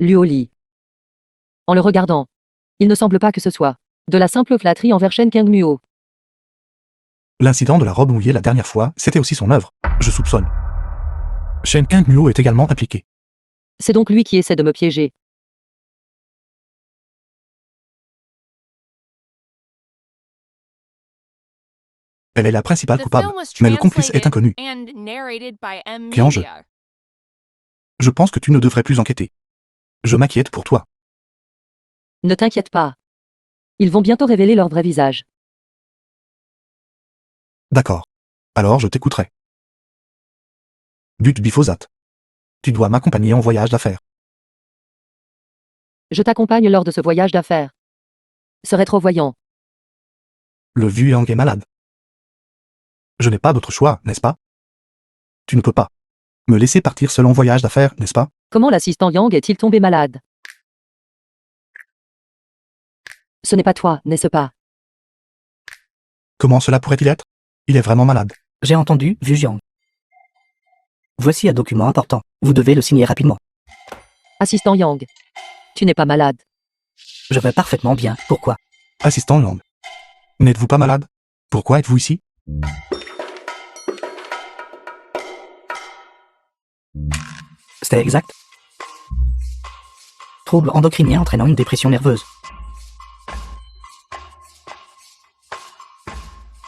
S1: Luo Li. En le regardant, il ne semble pas que ce soit de la simple flatterie envers Shen Kangmuo.
S2: L'incident de la robe mouillée la dernière fois, c'était aussi son œuvre. Je soupçonne. Shen Kangmuo est également impliqué.
S1: C'est donc lui qui essaie de me piéger.
S2: Elle est la principale
S5: The
S2: coupable,
S5: film was
S2: mais le complice est
S5: translated
S2: inconnu.
S5: and narrated by M.
S2: Qianzhe.
S5: Media.
S2: Je pense que tu ne devrais plus enquêter. Je m'inquiète pour toi.
S1: Ne t'inquiète pas. Ils vont bientôt révéler leur vrai visage.
S2: D'accord. Alors je t'écouterai. But Bifosat. Tu dois m'accompagner en voyage d'affaires.
S1: Je t'accompagne lors de ce voyage d'affaires. Serait trop voyant.
S2: Le vieux Yang est malade. Je n'ai pas d'autre choix, n'est-ce pas? Tu ne peux pas me laisser partir seul en voyage d'affaires, n'est-ce pas?
S1: Comment l'assistant Yang est-il tombé malade? Ce n'est pas toi, n'est-ce pas?
S2: Comment cela pourrait-il être? Il est vraiment malade.
S4: J'ai entendu, vieux Jiang. Voici un document important. Vous devez le signer rapidement.
S1: Assistant Yang. Tu n'es pas malade.
S4: Je vais parfaitement bien. Pourquoi?
S2: Assistant Yang. N'êtes-vous pas malade? Pourquoi êtes-vous ici?
S4: C'était exact. Trouble endocrinien entraînant une dépression nerveuse.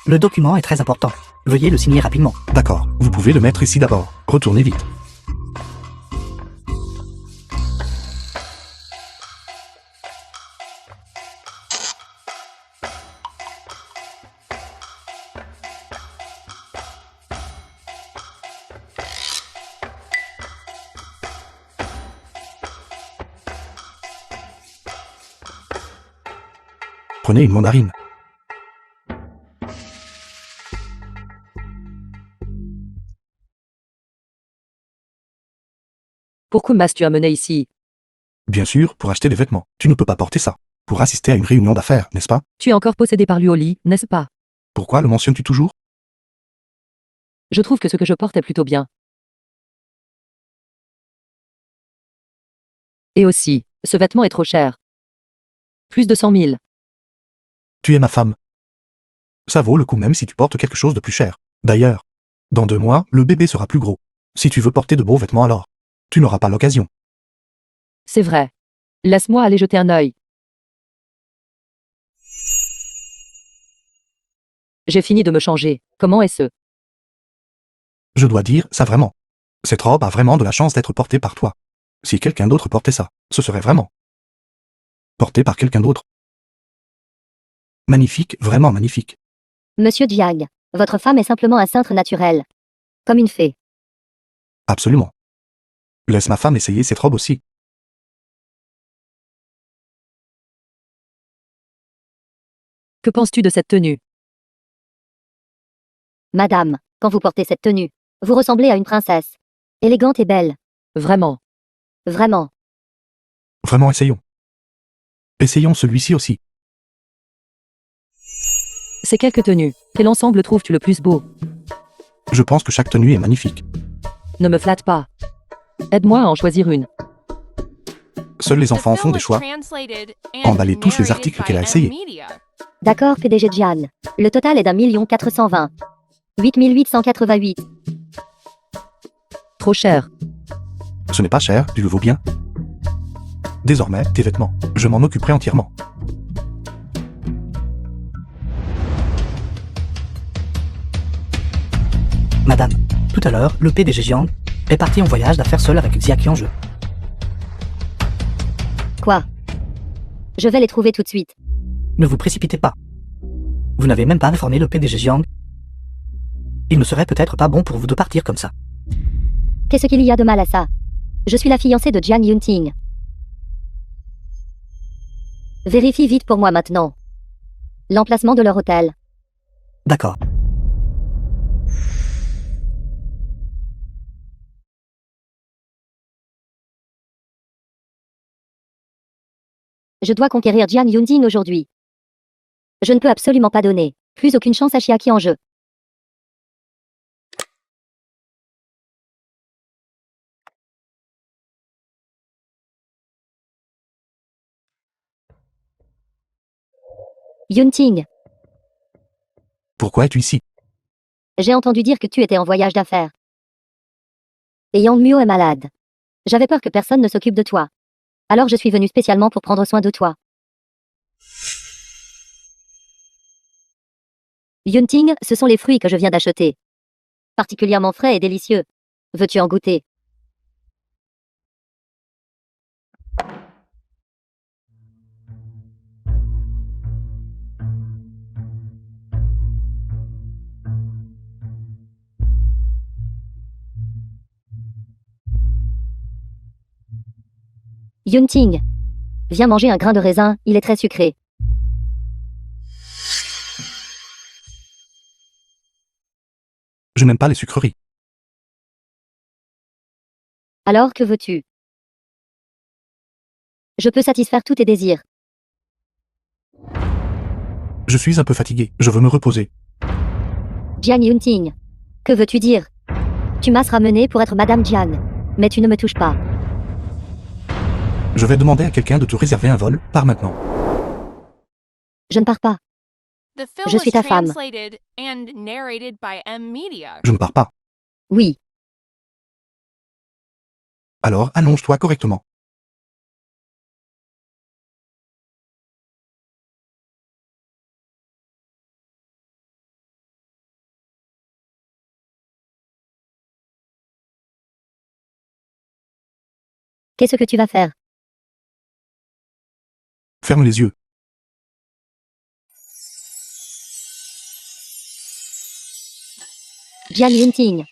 S4: Le document est très important. Veuillez le signer rapidement.
S2: D'accord, vous pouvez le mettre ici d'abord. Retournez vite. Prenez une mandarine.
S1: Pourquoi m'as-tu amené ici?
S2: Bien sûr, pour acheter des vêtements. Tu ne peux pas porter ça. Pour assister à une réunion d'affaires, n'est-ce pas?
S1: Tu es encore possédé par Luo Li, n'est-ce pas?
S2: Pourquoi le mentionnes-tu toujours?
S1: Je trouve que ce que je porte est plutôt bien. Et aussi, ce vêtement est trop cher. Plus de 100 000.
S2: Tu es ma femme. Ça vaut le coup même si tu portes quelque chose de plus cher. D'ailleurs, dans 2 mois, le bébé sera plus gros. Si tu veux porter de beaux vêtements alors, tu n'auras pas l'occasion.
S1: C'est vrai. Laisse-moi aller jeter un œil. J'ai fini de me changer. Comment est-ce?
S2: Je dois dire, ça vraiment. Cette robe a vraiment de la chance d'être portée par toi. Si quelqu'un d'autre portait ça, ce serait vraiment porté par quelqu'un d'autre. Magnifique, vraiment magnifique.
S3: Monsieur Jiang, votre femme est simplement un cintre naturel. Comme une fée.
S2: Absolument. Laisse ma femme essayer cette robe aussi.
S1: Que penses-tu de cette tenue?
S3: Madame, quand vous portez cette tenue, vous ressemblez à une princesse. Élégante et belle.
S1: Vraiment.
S3: Vraiment.
S2: Vraiment, essayons. Essayons celui-ci aussi.
S1: Ces quelques tenues, quel ensemble trouves-tu le plus beau?
S2: Je pense que chaque tenue est magnifique.
S1: Ne me flatte pas. Aide-moi à en choisir une.
S2: Seuls les enfants font des choix. Emballez tous les articles qu'elle a essayés.
S3: D'accord, PDG Gian. Le total est d'1 420 8888.
S1: Trop cher.
S2: Ce n'est pas cher, tu le vaux bien. Désormais, tes vêtements, je m'en occuperai entièrement.
S4: Madame, tout à l'heure, le PDG Jiang est parti en voyage d'affaires seul avec Xia Qianzhe.
S3: Quoi? Je vais les trouver tout de suite.
S4: Ne vous précipitez pas. Vous n'avez même pas informé le PDG Jiang. Il ne serait peut-être pas bon pour vous de partir comme ça.
S3: Qu'est-ce qu'il y a de mal à ça? Je suis la fiancée de Jiang Yunting. Vérifie vite pour moi maintenant. L'emplacement de leur hôtel.
S4: D'accord.
S3: Je dois conquérir Jiang Yunting aujourd'hui. Je ne peux absolument pas donner plus aucune chance à Xia Qianzhe. Yunting,
S2: Pourquoi es-tu ici?
S3: j'ai entendu dire que tu étais en voyage d'affaires. Et Yang Muo est malade. J'avais peur que personne ne s'occupe de toi. Alors je suis venue spécialement pour prendre soin de toi. Yunting, ce sont les fruits que je viens d'acheter. Particulièrement frais et délicieux. Veux-tu en goûter? Yunting, viens manger un grain de raisin, il est très sucré.
S2: Je n'aime pas les sucreries.
S3: Alors que veux-tu? Je peux satisfaire tous tes désirs.
S2: Je suis un peu fatigué, je veux me reposer.
S3: Jiang Yunting, que veux-tu dire? Tu m'as ramené pour être Madame Jiang, mais tu ne me touches pas.
S2: Je vais demander à quelqu'un de te réserver un vol, par maintenant.
S3: Je ne pars pas.
S5: Je
S3: suis ta femme.
S2: Je ne pars pas.
S3: Oui,
S2: Alors, allonge-toi correctement.
S3: qu'est-ce que tu vas faire?
S2: Ferme les yeux.
S3: Jiang Yunting,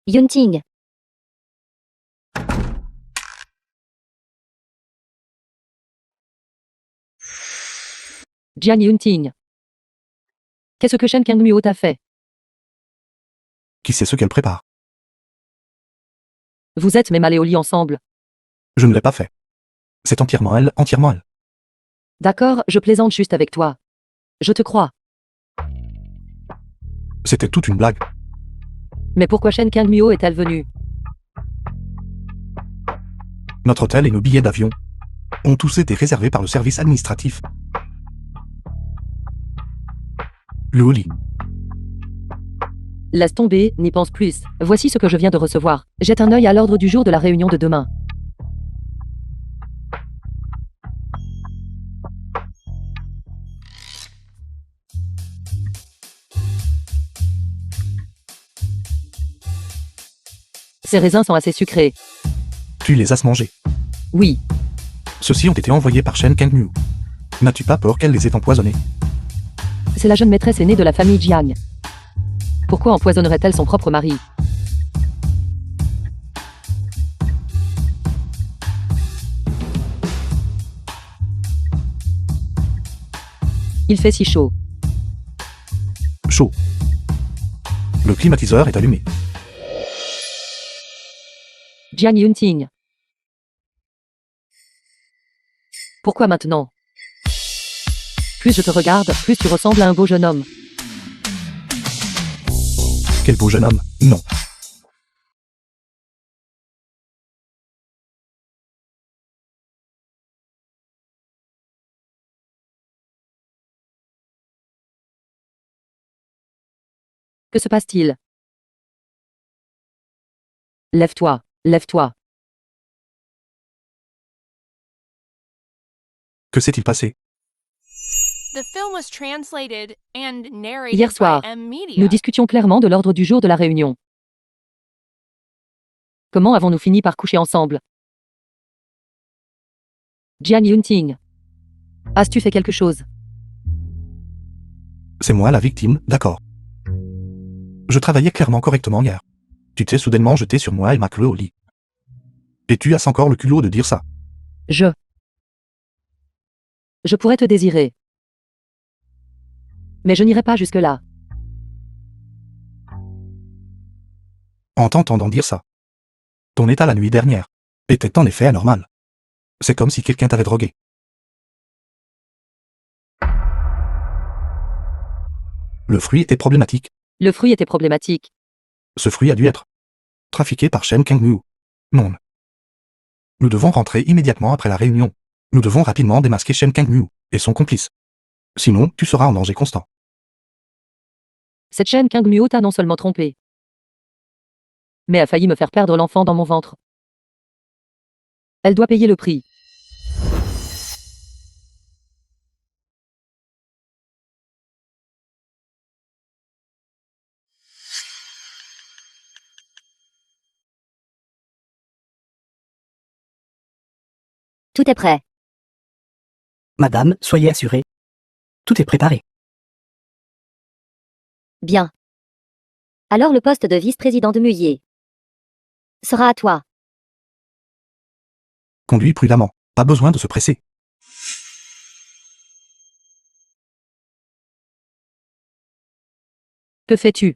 S3: Yunting,
S1: Jiang Yunting. Qu'est-ce que Shen Kangmuo t'a fait?
S2: Qui sait ce qu'elle prépare?
S1: Vous êtes même allés au lit ensemble.
S2: Je ne l'ai pas fait. C'est entièrement elle, entièrement elle.
S1: D'accord, je plaisante juste avec toi. Je te crois.
S2: C'était toute une blague.
S1: Mais pourquoi Shen Kangmuo est-elle venue?
S2: Notre hôtel et nos billets d'avion ont tous été réservés par le service administratif. Le lit.
S1: Laisse tomber, n'y pense plus. Voici ce que je viens de recevoir. Jette un œil à l'ordre du jour de la réunion de demain. Ces raisins sont assez sucrés.
S2: Tu les as mangés.
S1: Oui.
S2: Ceux-ci ont été envoyés par Shen Kangmu. N'as-tu pas peur qu'elle les ait empoisonnés?
S1: C'est la jeune maîtresse aînée de la famille Jiang. Pourquoi empoisonnerait-elle son propre mari? Il fait si chaud.
S2: Chaud. Le climatiseur est allumé.
S1: Jiang Yunting. Pourquoi maintenant? Plus je te regarde, plus tu ressembles à un beau jeune homme.
S2: Quel beau jeune homme. Non.
S1: Que se passe-t-il? Lève-toi, lève-toi.
S2: Que s'est-il passé?
S5: The film was translated and narrated
S1: Hier soir,
S5: by M Media.
S1: nous discutions clairement de l'ordre du jour de la réunion. Comment avons-nous fini par coucher ensemble? Jiang Yunting. As-tu fait quelque chose?
S2: C'est moi la victime, d'accord. Je travaillais clairement correctement hier. Tu t'es soudainement jeté sur moi et m'as cloué au lit. Et tu as encore le culot de dire ça.
S1: Je pourrais te désirer. Mais je n'irai pas jusque-là.
S2: En t'entendant dire ça. Ton état la nuit dernière était en effet anormal. C'est comme si quelqu'un t'avait drogué. Le fruit était problématique.
S1: Le fruit était problématique.
S2: Ce fruit a dû être trafiqué par Shen Kangmu. Non. Nous devons rentrer immédiatement après la réunion. Nous devons rapidement démasquer Shen Kangmu et son complice. Sinon, tu seras en danger constant.
S1: Cette chaîne Kangmuo t'a non seulement trompé, mais a failli me faire perdre l'enfant dans mon ventre. Elle doit payer le prix.
S3: Tout est prêt.
S4: Madame, soyez assurée. Tout est préparé.
S3: Bien. Alors le poste de vice-président de Muyer sera à toi.
S2: Conduis prudemment. Pas besoin de se presser.
S1: Que fais-tu?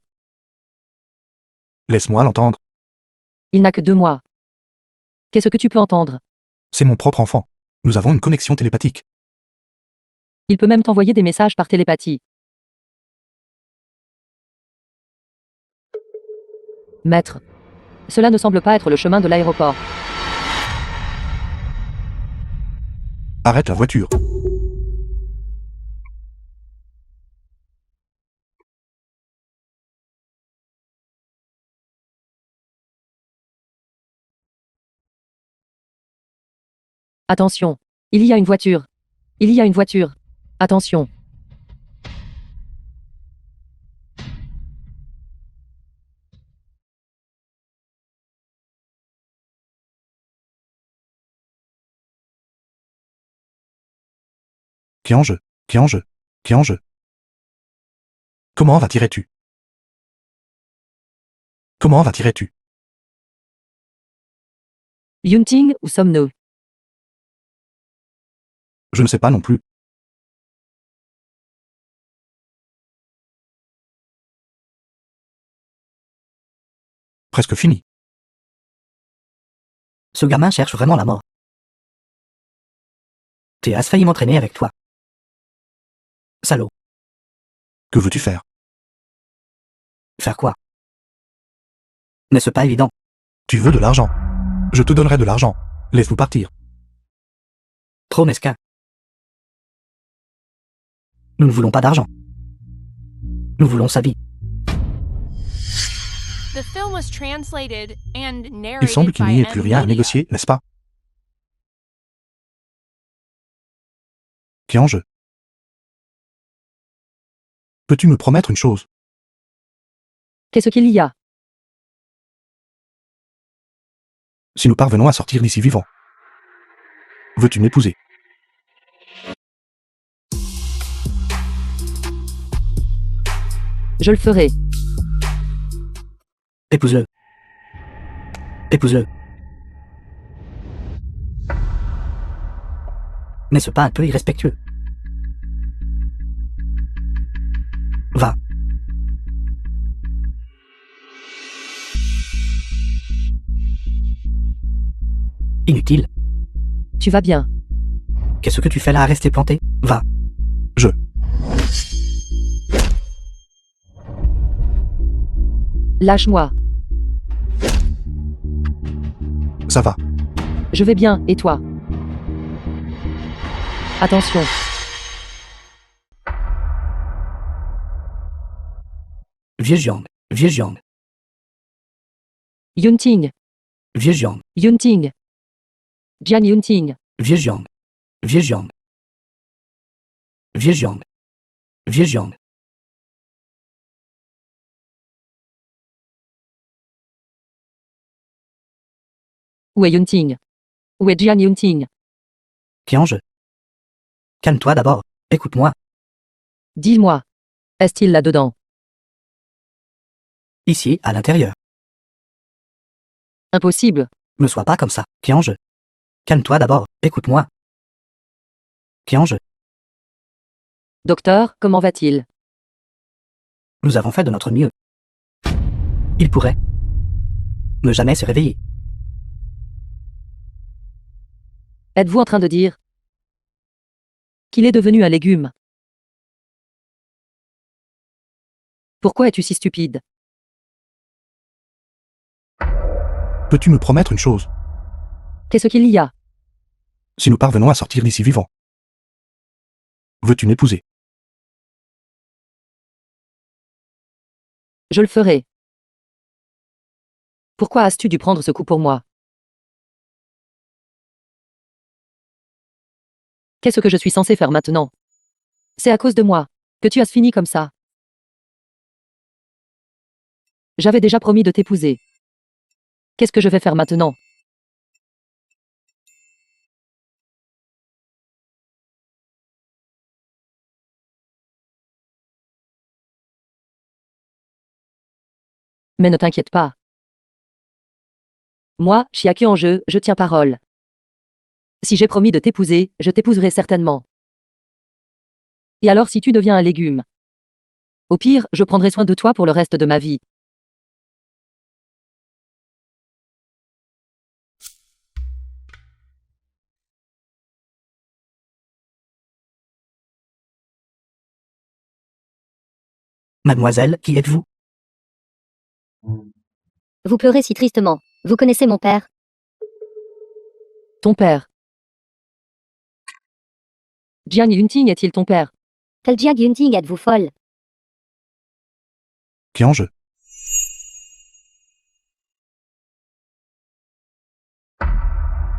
S2: Laisse-moi l'entendre.
S1: Il n'a que 2 mois. Qu'est-ce que tu peux entendre?
S2: C'est mon propre enfant. Nous avons une connexion télépathique.
S1: Il peut même t'envoyer des messages par télépathie. Maître. Cela ne semble pas être le chemin de l'aéroport.
S2: Arrête la voiture.
S1: Attention. Il y a une voiture. Il y a une voiture. Attention.
S2: Qui en jeu? Qui en jeu? Qui en jeu? Comment va tirer-tu? Comment va tirer-tu?
S1: Yunting, où sommes-nous?
S2: Je ne sais pas non plus. Presque fini.
S4: Ce gamin cherche vraiment la mort. T'es as failli m'entraîner avec toi. Salaud.
S2: Que veux-tu faire?
S4: Faire quoi? N'est-ce pas évident?
S2: Tu veux de l'argent? Je te donnerai de l'argent. Laisse-nous partir.
S4: Trop mesquin. Nous ne voulons pas d'argent. Nous voulons sa vie.
S5: The film was translated and
S2: Il
S5: narrated
S2: semble qu'il
S5: by
S2: n'y ait
S5: M
S2: plus rien à
S5: Media.
S2: négocier, n'est-ce pas? Qui en jeu? Peux-tu me promettre une chose?
S1: Qu'est-ce qu'il y a?
S2: Si nous parvenons à sortir d'ici vivants, Veux-tu m'épouser?
S1: Je le ferai.
S4: Épouse-le. Épouse-le. N'est-ce pas un peu irrespectueux? Va. Inutile.
S1: Tu vas bien.
S4: Qu'est-ce que tu fais là à rester planté? Va.
S2: Je.
S1: Lâche-moi.
S2: Ça va.
S1: Je vais bien, et toi? Attention.
S4: Vieux Jiang. Vieux Jiang.
S1: Yunting.
S4: Vieux Jiang.
S1: Yunting. Jian Yunting.
S4: Vieux Jiang. Vieux Jiang. Vieux Jiang. Vieux Jiang.
S1: Où est Yunting? Où est Jian Yunting?
S4: Qui en jeu? Calme-toi d'abord. Écoute-moi.
S1: Dis-moi. Est-il là-dedans?
S4: Ici, à l'intérieur.
S1: Impossible.
S4: Ne sois pas comme ça. Qui en jeu? Calme-toi d'abord. Écoute-moi. Qui en jeu?
S1: Docteur, comment va-t-il?
S4: Nous avons fait de notre mieux. Il pourrait ne jamais se réveiller.
S1: Êtes-vous en train de dire qu'il est devenu un légume? Pourquoi es-tu si stupide?
S2: Peux-tu me promettre une chose?
S1: Qu'est-ce qu'il y a?
S2: Si nous parvenons à sortir d'ici vivants. Veux-tu m'épouser?
S1: Je le ferai. Pourquoi as-tu dû prendre ce coup pour moi? Qu'est-ce que je suis censé faire maintenant? C'est à cause de moi que tu as fini comme ça. J'avais déjà promis de t'épouser. Qu'est-ce que je vais faire maintenant? Mais ne t'inquiète pas. Moi, Chiaki en jeu, je tiens parole. Si j'ai promis de t'épouser, je t'épouserai certainement. Et alors si tu deviens un légume? Au pire, je prendrai soin de toi pour le reste de ma vie.
S4: Mademoiselle, qui êtes-vous?
S3: Vous pleurez si tristement. Vous connaissez mon père?
S1: Ton père. Jiang Yunting est-il ton père?
S3: Quel Jiang Yunting êtes-vous folle?
S2: Qui en jeu?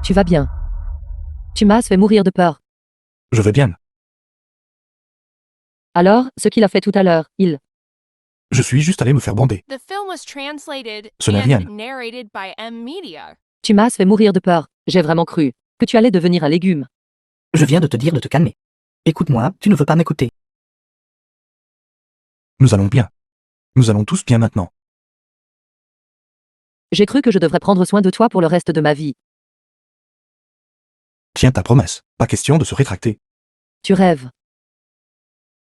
S1: Tu vas bien. Tu m'as fait mourir de peur.
S2: Je vais bien.
S1: Alors, ce qu'il a fait tout à l'heure, il...
S2: Je suis juste allé me faire bander.
S5: The film was translated
S2: Ce n'est rien.
S5: and narrated by M Media.
S1: Tu m'as fait mourir de peur. J'ai vraiment cru que tu allais devenir un légume.
S4: Je viens de te dire de te calmer. Écoute-moi, tu ne veux pas m'écouter.
S2: Nous allons bien. Nous allons tous bien maintenant.
S1: J'ai cru que je devrais prendre soin de toi pour le reste de ma vie.
S2: Tiens ta promesse. Pas question de se rétracter.
S1: Tu rêves.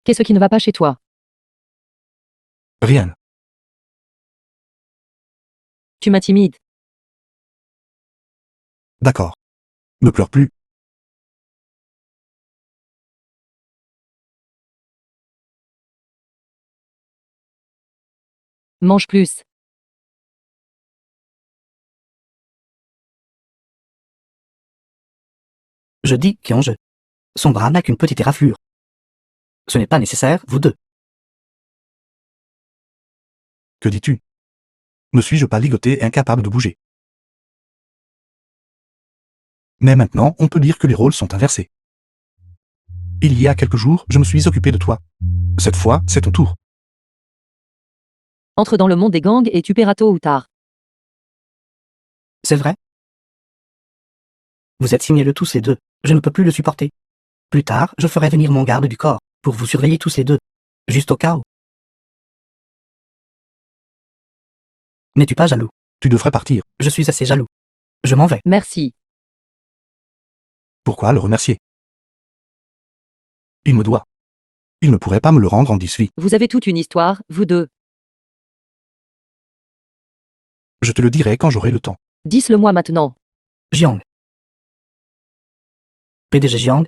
S1: Qu'est-ce qui ne va pas chez toi?
S2: Rien.
S1: Tu m'intimides.
S2: D'accord. Ne pleure plus.
S1: Mange plus.
S4: Je dis qui en jeu. Son bras n'a qu'une petite éraflure. Ce n'est pas nécessaire, vous deux.
S2: Que dis-tu? Ne suis-je pas ligoté et incapable de bouger? Mais maintenant, on peut dire que les rôles sont inversés. Il y a quelques jours, je me suis occupé de toi. Cette fois, c'est ton tour.
S1: Entre dans le monde des gangs et tu paieras tôt ou tard.
S4: C'est vrai? Vous êtes signés tous les deux. Je ne peux plus le supporter. Plus tard, je ferai venir mon garde du corps, pour vous surveiller tous les deux. Juste au cas où. N'es-tu pas jaloux?
S2: Tu devrais partir.
S4: Je suis assez jaloux. Je m'en vais.
S1: Merci.
S2: Pourquoi le remercier? Il me doit. Il ne pourrait pas me le rendre en 10 vies.
S1: Vous avez toute une histoire, vous deux.
S2: Je te le dirai quand j'aurai le temps.
S1: Dis-le moi maintenant.
S4: Jiang. PDG Jiang.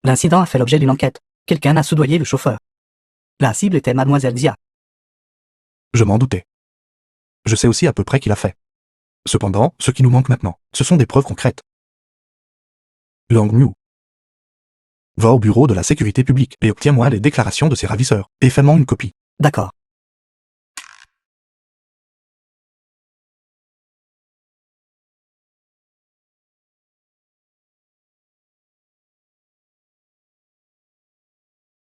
S4: L'incident a fait l'objet d'une enquête. Quelqu'un a soudoyé le chauffeur. La cible était Mademoiselle Xia.
S2: Je m'en doutais. Je sais aussi à peu près qui l'a fait. Cependant, ce qui nous manque maintenant, ce sont des preuves concrètes. Lang Mu. Va au bureau de la sécurité publique et obtiens-moi les déclarations de ses ravisseurs, et fais-moi une copie.
S4: D'accord.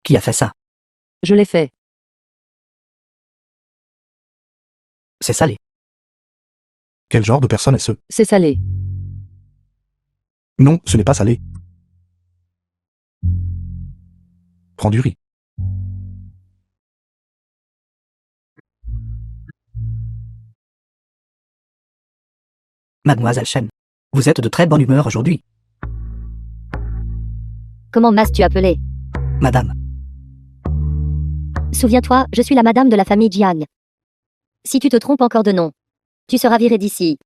S4: Qui a fait ça?
S1: Je l'ai fait.
S4: C'est salé.
S2: Quel genre de personne est-ce?
S1: C'est salé.
S2: Non, ce n'est pas salé. Prends du riz.
S4: Mademoiselle Chen. Vous êtes de très bonne humeur aujourd'hui.
S3: Comment m'as-tu appelé?
S4: Madame.
S3: Souviens-toi, je suis la madame de la famille Jiang. Si tu te trompes encore de nom, tu seras viré d'ici.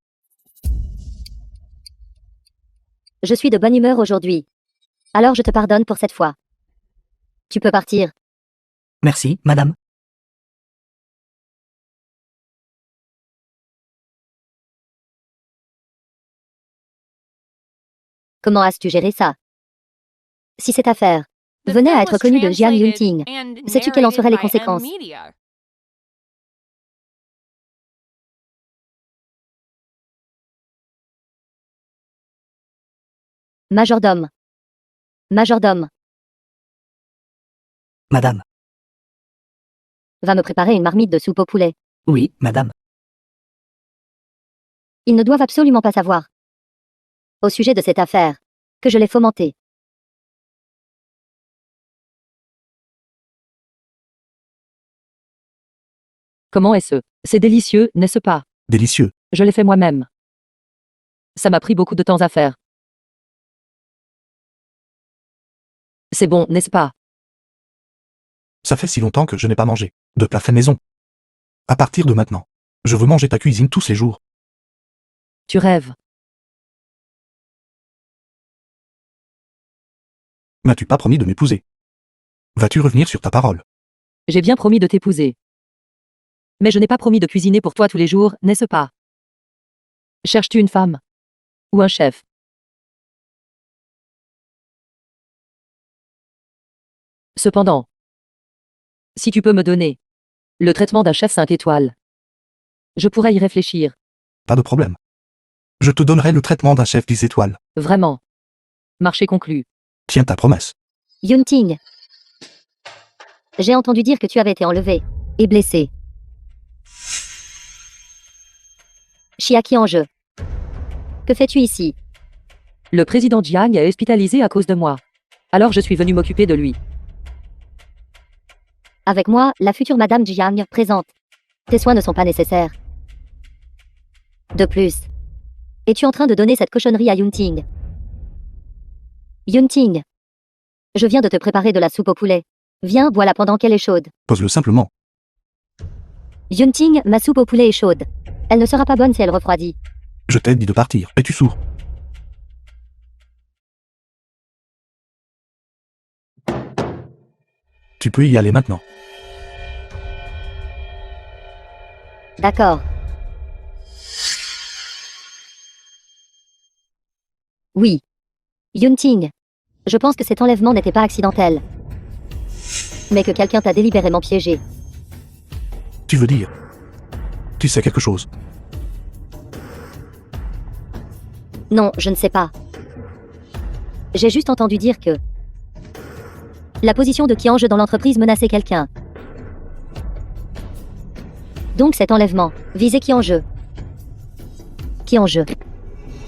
S3: Je suis de bonne humeur aujourd'hui. Alors je te pardonne pour cette fois. Tu peux partir.
S4: Merci, madame.
S3: Comment as-tu géré ça? Si cette affaire venait à être connue de Jiang Yunting, sais-tu quelles en seraient les conséquences? Majordome. Majordome,
S4: Madame.
S3: va me préparer une marmite de soupe au poulet.
S4: Oui, madame.
S3: Ils ne doivent absolument pas savoir, au sujet de cette affaire, que je l'ai fomentée.
S1: Comment est-ce? C'est délicieux, n'est-ce pas?
S2: Délicieux.
S1: Je l'ai fait moi-même. Ça m'a pris beaucoup de temps à faire. C'est bon, n'est-ce pas?
S2: Ça fait si longtemps que je n'ai pas mangé. De plat fait maison. À partir de maintenant, je veux manger ta cuisine tous les jours.
S1: Tu rêves.
S2: M'as-tu pas promis de m'épouser? Vas-tu revenir sur ta parole?
S1: J'ai bien promis de t'épouser. Mais je n'ai pas promis de cuisiner pour toi tous les jours, n'est-ce pas? Cherches-tu une femme? Ou un chef? Cependant, si tu peux me donner le traitement d'un chef 5 étoiles, je pourrais y réfléchir.
S2: Pas de problème. Je te donnerai le traitement d'un chef 10 étoiles.
S1: Vraiment. Marché conclu.
S2: Tiens ta promesse.
S3: Yunting. J'ai entendu dire que tu avais été enlevé et blessé. Chiaki en jeu. Que fais-tu ici?
S1: Le président Jiang est hospitalisé à cause de moi. Alors je suis venu m'occuper de lui.
S3: Avec moi, la future Madame Jiang présente. Tes soins ne sont pas nécessaires. De plus, es-tu en train de donner cette cochonnerie à Yunting? Yunting, je viens de te préparer de la soupe au poulet. Viens, bois-la pendant qu'elle est chaude.
S2: Pose-le simplement.
S3: Yunting, ma soupe au poulet est chaude. Elle ne sera pas bonne si elle refroidit.
S2: Je t'ai dit de partir. Es-tu sourd? Tu peux y aller maintenant.
S3: D'accord. Oui. Yunting, je pense que cet enlèvement n'était pas accidentel. Mais que quelqu'un t'a délibérément piégé.
S2: Tu veux dire? Tu sais quelque chose?
S3: Non, je ne sais pas. J'ai juste entendu dire que la position de Qiange dans l'entreprise menaçait quelqu'un. Donc cet enlèvement visait Qiange. Qiange.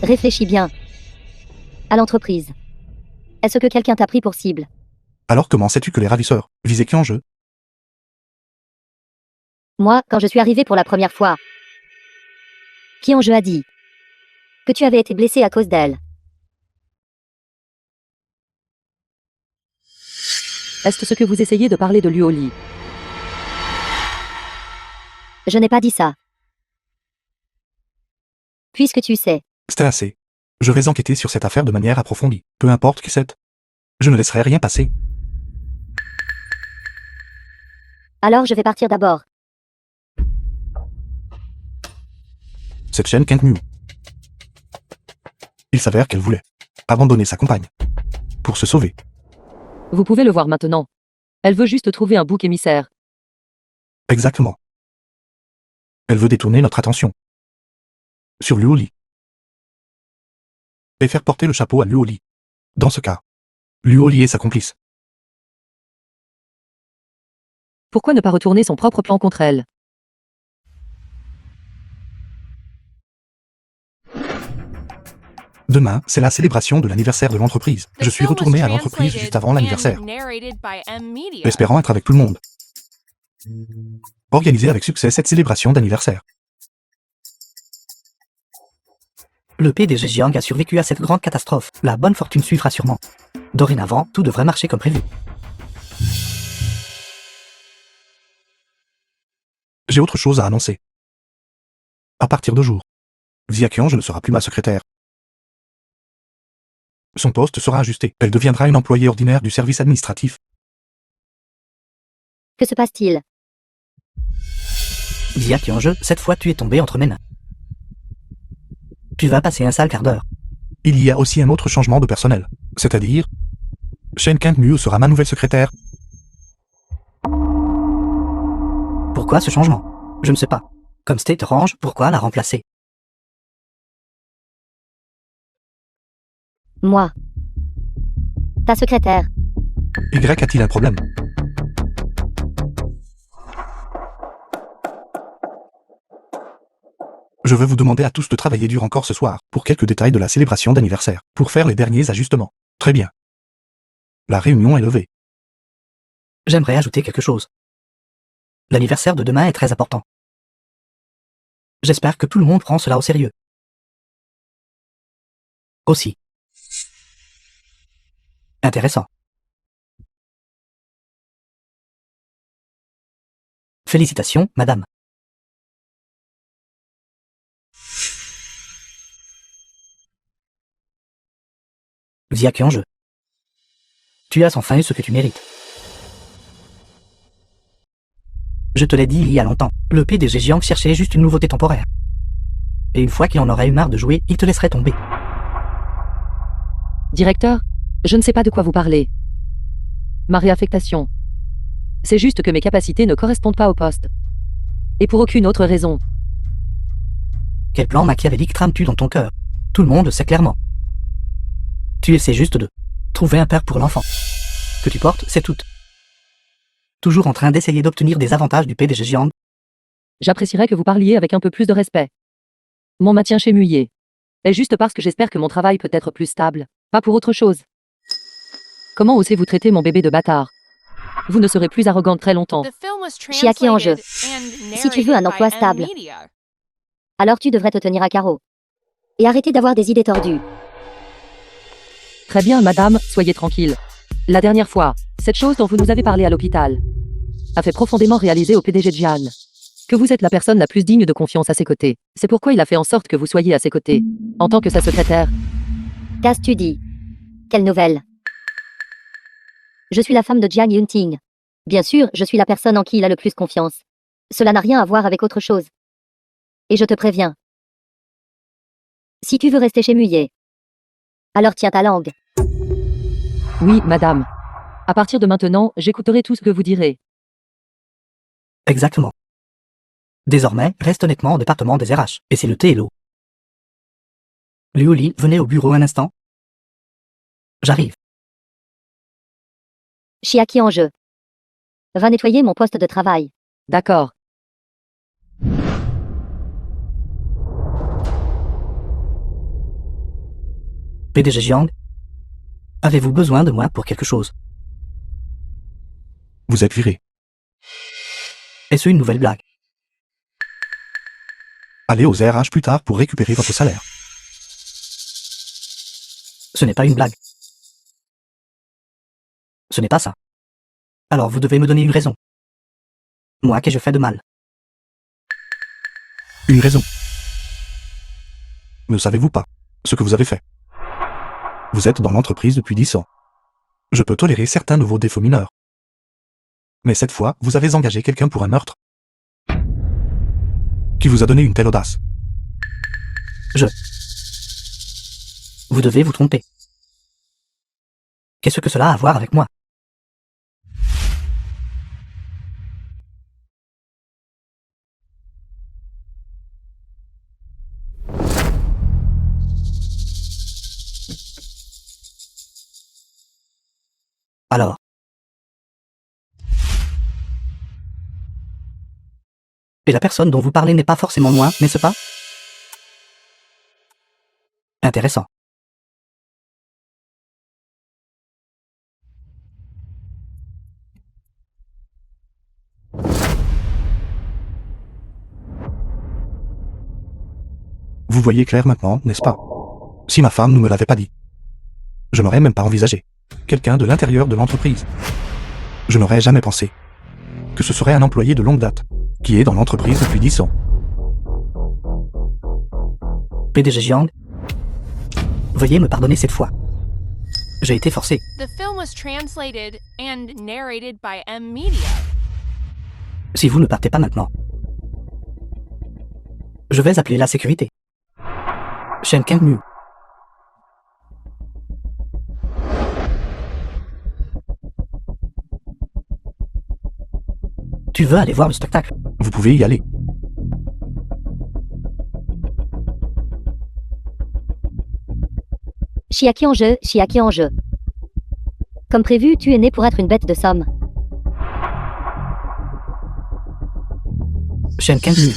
S3: Réfléchis bien. À l'entreprise. Est-ce que quelqu'un t'a pris pour cible?
S2: Alors comment sais-tu que les ravisseurs visaient qui en jeu?
S3: Moi, quand je suis arrivé pour la première fois, qui en jeu a dit que tu avais été blessé à cause d'elle.
S1: Est-ce ce que vous essayez de parler de lui au lit?
S3: Je n'ai pas dit ça. Puisque tu sais.
S2: C'était assez. Je vais enquêter sur cette affaire de manière approfondie. Peu importe qui c'est. Je ne laisserai rien passer.
S3: Alors je vais partir d'abord.
S2: Cette chaîne Kang-mu. Il s'avère qu'elle voulait abandonner sa compagne pour se sauver.
S1: Vous pouvez le voir maintenant. Elle veut juste trouver un bouc émissaire.
S2: Exactement. Elle veut détourner notre attention sur Luo Li et faire porter le chapeau à Luo Li. Dans ce cas, Luo Li est sa complice.
S1: Pourquoi ne pas retourner son propre plan contre elle?
S2: Demain, c'est la célébration de l'anniversaire de l'entreprise. Je suis retourné à l'entreprise juste avant l'anniversaire, espérant être avec tout le monde. Organiser avec succès cette célébration d'anniversaire.
S4: Le PDG Jiang a survécu à cette grande catastrophe. La bonne fortune suivra sûrement. Dorénavant, tout devrait marcher comme prévu.
S2: J'ai autre chose à annoncer. À partir de jour, Xia Qiange ne sera plus ma secrétaire. Son poste sera ajusté. Elle deviendra une employée ordinaire du service administratif.
S3: Que se passe-t-il?
S4: Xia Qiange, cette fois tu es tombé entre mes mains. Tu vas passer un sale quart d'heure.
S2: Il y a aussi un autre changement de personnel. C'est-à-dire, Shen Kang-mu sera ma nouvelle secrétaire.
S4: Pourquoi ce changement? Je ne sais pas. Comme c'était étrange, pourquoi la remplacer?
S3: Moi. Ta secrétaire.
S2: Y a-t-il un problème? Je vais vous demander à tous de travailler dur encore ce soir, pour quelques détails de la célébration d'anniversaire, pour faire les derniers ajustements. Très bien. La réunion est levée.
S4: J'aimerais ajouter quelque chose. L'anniversaire de demain est très important. J'espère que tout le monde prend cela au sérieux. Aussi. Intéressant. Félicitations, madame. Xia Qiange. Tu as enfin eu ce que tu mérites. Je te l'ai dit il y a longtemps, le PDG Jiang cherchait juste une nouveauté temporaire. Et une fois qu'il en aurait eu marre de jouer, il te laisserait tomber.
S1: Directeur, je ne sais pas de quoi vous parlez. Ma réaffectation. C'est juste que mes capacités ne correspondent pas au poste. Et pour aucune autre raison.
S4: Quel plan machiavélique trames-tu dans ton cœur? Tout le monde le sait clairement. Tu essaies juste de trouver un père pour l'enfant que tu portes, c'est tout. Toujours en train d'essayer d'obtenir des avantages du PDG Jiang.
S1: J'apprécierais que vous parliez avec un peu plus de respect. Mon maintien chez Muyer est juste parce que j'espère que mon travail peut être plus stable, pas pour autre chose. Comment osez-vous traiter mon bébé de bâtard? Vous ne serez plus arrogante très longtemps.
S3: Xia Qiange. Si tu veux un emploi stable, alors tu devrais te tenir à carreau. Et arrêter d'avoir des idées tordues.
S1: Très bien, madame, soyez tranquille. La dernière fois, cette chose dont vous nous avez parlé à l'hôpital a fait profondément réaliser au PDG Jian que vous êtes la personne la plus digne de confiance à ses côtés. C'est pourquoi il a fait en sorte que vous soyez à ses côtés, en tant que sa secrétaire.
S3: Qu'as-tu dit? Quelle nouvelle? Je suis la femme de Jiang Yunting. Bien sûr, je suis la personne en qui il a le plus confiance. Cela n'a rien à voir avec autre chose. Et je te préviens. Si tu veux rester chez Muyer, alors tiens ta langue.
S1: Oui, madame. À partir de maintenant, j'écouterai tout ce que vous direz.
S4: Exactement. Désormais, reste honnêtement au département des RH, et c'est le thé et l'eau. Luo Li, venez au bureau un instant. J'arrive.
S3: Xia Qiange. Va nettoyer mon poste de travail.
S1: D'accord.
S4: PDG Jiang, Avez-vous besoin de moi pour quelque chose?
S2: Vous êtes viré.
S4: Est-ce une nouvelle blague?
S2: Allez aux RH plus tard pour récupérer votre salaire.
S4: Ce n'est pas une blague. Ce n'est pas ça. Alors vous devez me donner une raison. Moi, qu'ai-je fait de mal?
S2: Une raison. Ne savez-vous pas ce que vous avez fait? Vous êtes dans l'entreprise depuis 10 ans. Je peux tolérer certains de vos défauts mineurs. Mais cette fois, vous avez engagé quelqu'un pour un meurtre. Qui vous a donné une telle audace?
S4: Vous devez vous tromper. Qu'est-ce que cela a à voir avec moi? Alors. Et la personne dont vous parlez n'est pas forcément moi, n'est-ce pas? Intéressant.
S2: Vous voyez clair maintenant, n'est-ce pas? Si ma femme ne me l'avait pas dit, je n'aurais même pas envisagé quelqu'un de l'intérieur de l'entreprise. Je n'aurais jamais pensé que ce serait un employé de longue date, qui est dans l'entreprise depuis 10 ans.
S4: PDG Jiang, veuillez me pardonner cette fois. J'ai été forcé.
S5: The film was translated and narrated by M Media.
S4: Si vous ne partez pas maintenant, je vais appeler la sécurité. Shen Kangmu. Tu veux aller voir le spectacle?
S2: Vous pouvez y aller.
S3: Chiaki en jeu, Chiaki en jeu. Comme prévu, tu es né pour être une bête de somme.
S4: Shen Kangmu.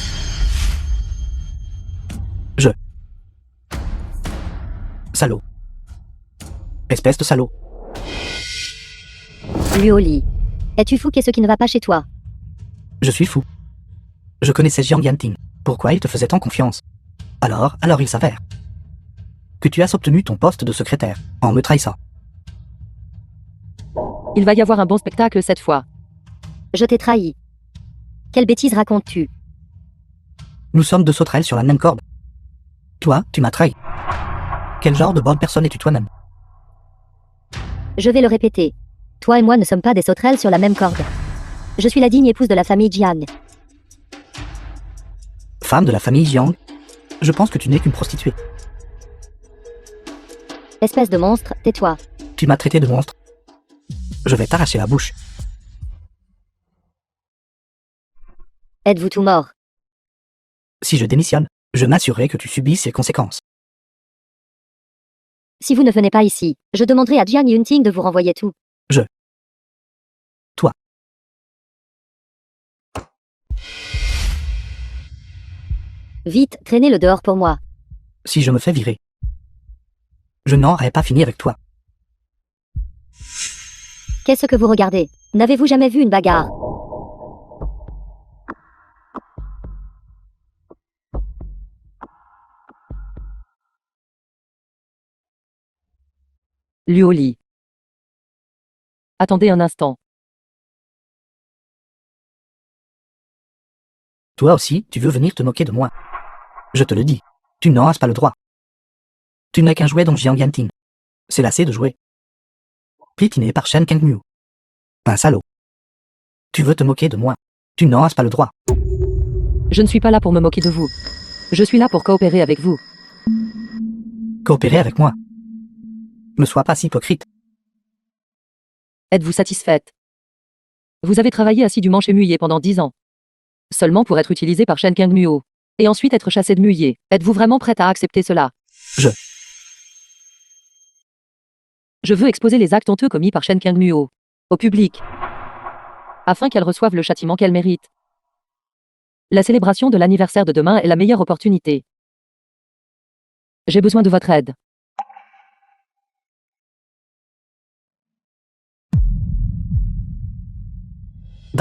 S4: Salaud. Espèce de salaud.
S3: Luoli. Es-tu fou? Qu'est-ce qui ne va pas chez toi?
S4: Je suis fou. Je connaissais Jiang Yanting. Pourquoi il te faisait tant confiance? Alors il s'avère que tu as obtenu ton poste de secrétaire en me trahissant.
S1: Il va y avoir un bon spectacle cette fois.
S3: Je t'ai trahi. Quelle bêtise racontes-tu?
S4: Nous sommes deux sauterelles sur la même corde. Toi, tu m'as trahi. Quel genre de bonne personne es-tu toi-même?
S3: Je vais le répéter. Toi et moi ne sommes pas des sauterelles sur la même corde. Je suis la digne épouse de la famille Jiang.
S4: Femme de la famille Jiang, je pense que tu n'es qu'une prostituée.
S3: Espèce de monstre, tais-toi.
S4: Tu m'as traité de monstre. Je vais t'arracher la bouche.
S3: Êtes-vous tout mort?
S4: Si je démissionne, je m'assurerai que tu subisses les conséquences.
S3: Si vous ne venez pas ici, je demanderai à Jiang Yunting de vous renvoyer tout.
S4: Toi.
S3: Vite, traînez-le dehors pour moi.
S4: Si je me fais virer, je n'aurai pas fini avec toi.
S3: Qu'est-ce que vous regardez? N'avez-vous jamais vu une bagarre?
S1: Luoli. Attendez un instant.
S4: Toi aussi, tu veux venir te moquer de moi. Je te le dis, tu n'auras pas le droit. Tu n'es qu'un jouet dans Jiang Yanting. C'est lassé de jouer. Piétiné par Shen Kangmu. Un salaud. Tu veux te moquer de moi. Tu n'auras pas le droit.
S1: Je ne suis pas là pour me moquer de vous. Je suis là pour coopérer avec vous.
S4: Coopérer avec moi. Ne sois pas si hypocrite.
S1: Êtes-vous satisfaite? Vous avez travaillé assidûment chez Muye pendant 10 ans. Seulement pour être utilisé par Shen Kangmuo. Et ensuite être chassé de Muye. Êtes-vous vraiment prête à accepter cela? Je veux exposer les actes honteux commis par Shen Kangmuo. Au public. Afin qu'elle reçoive le châtiment qu'elle mérite. La célébration de l'anniversaire de demain est la meilleure opportunité. J'ai besoin de votre aide.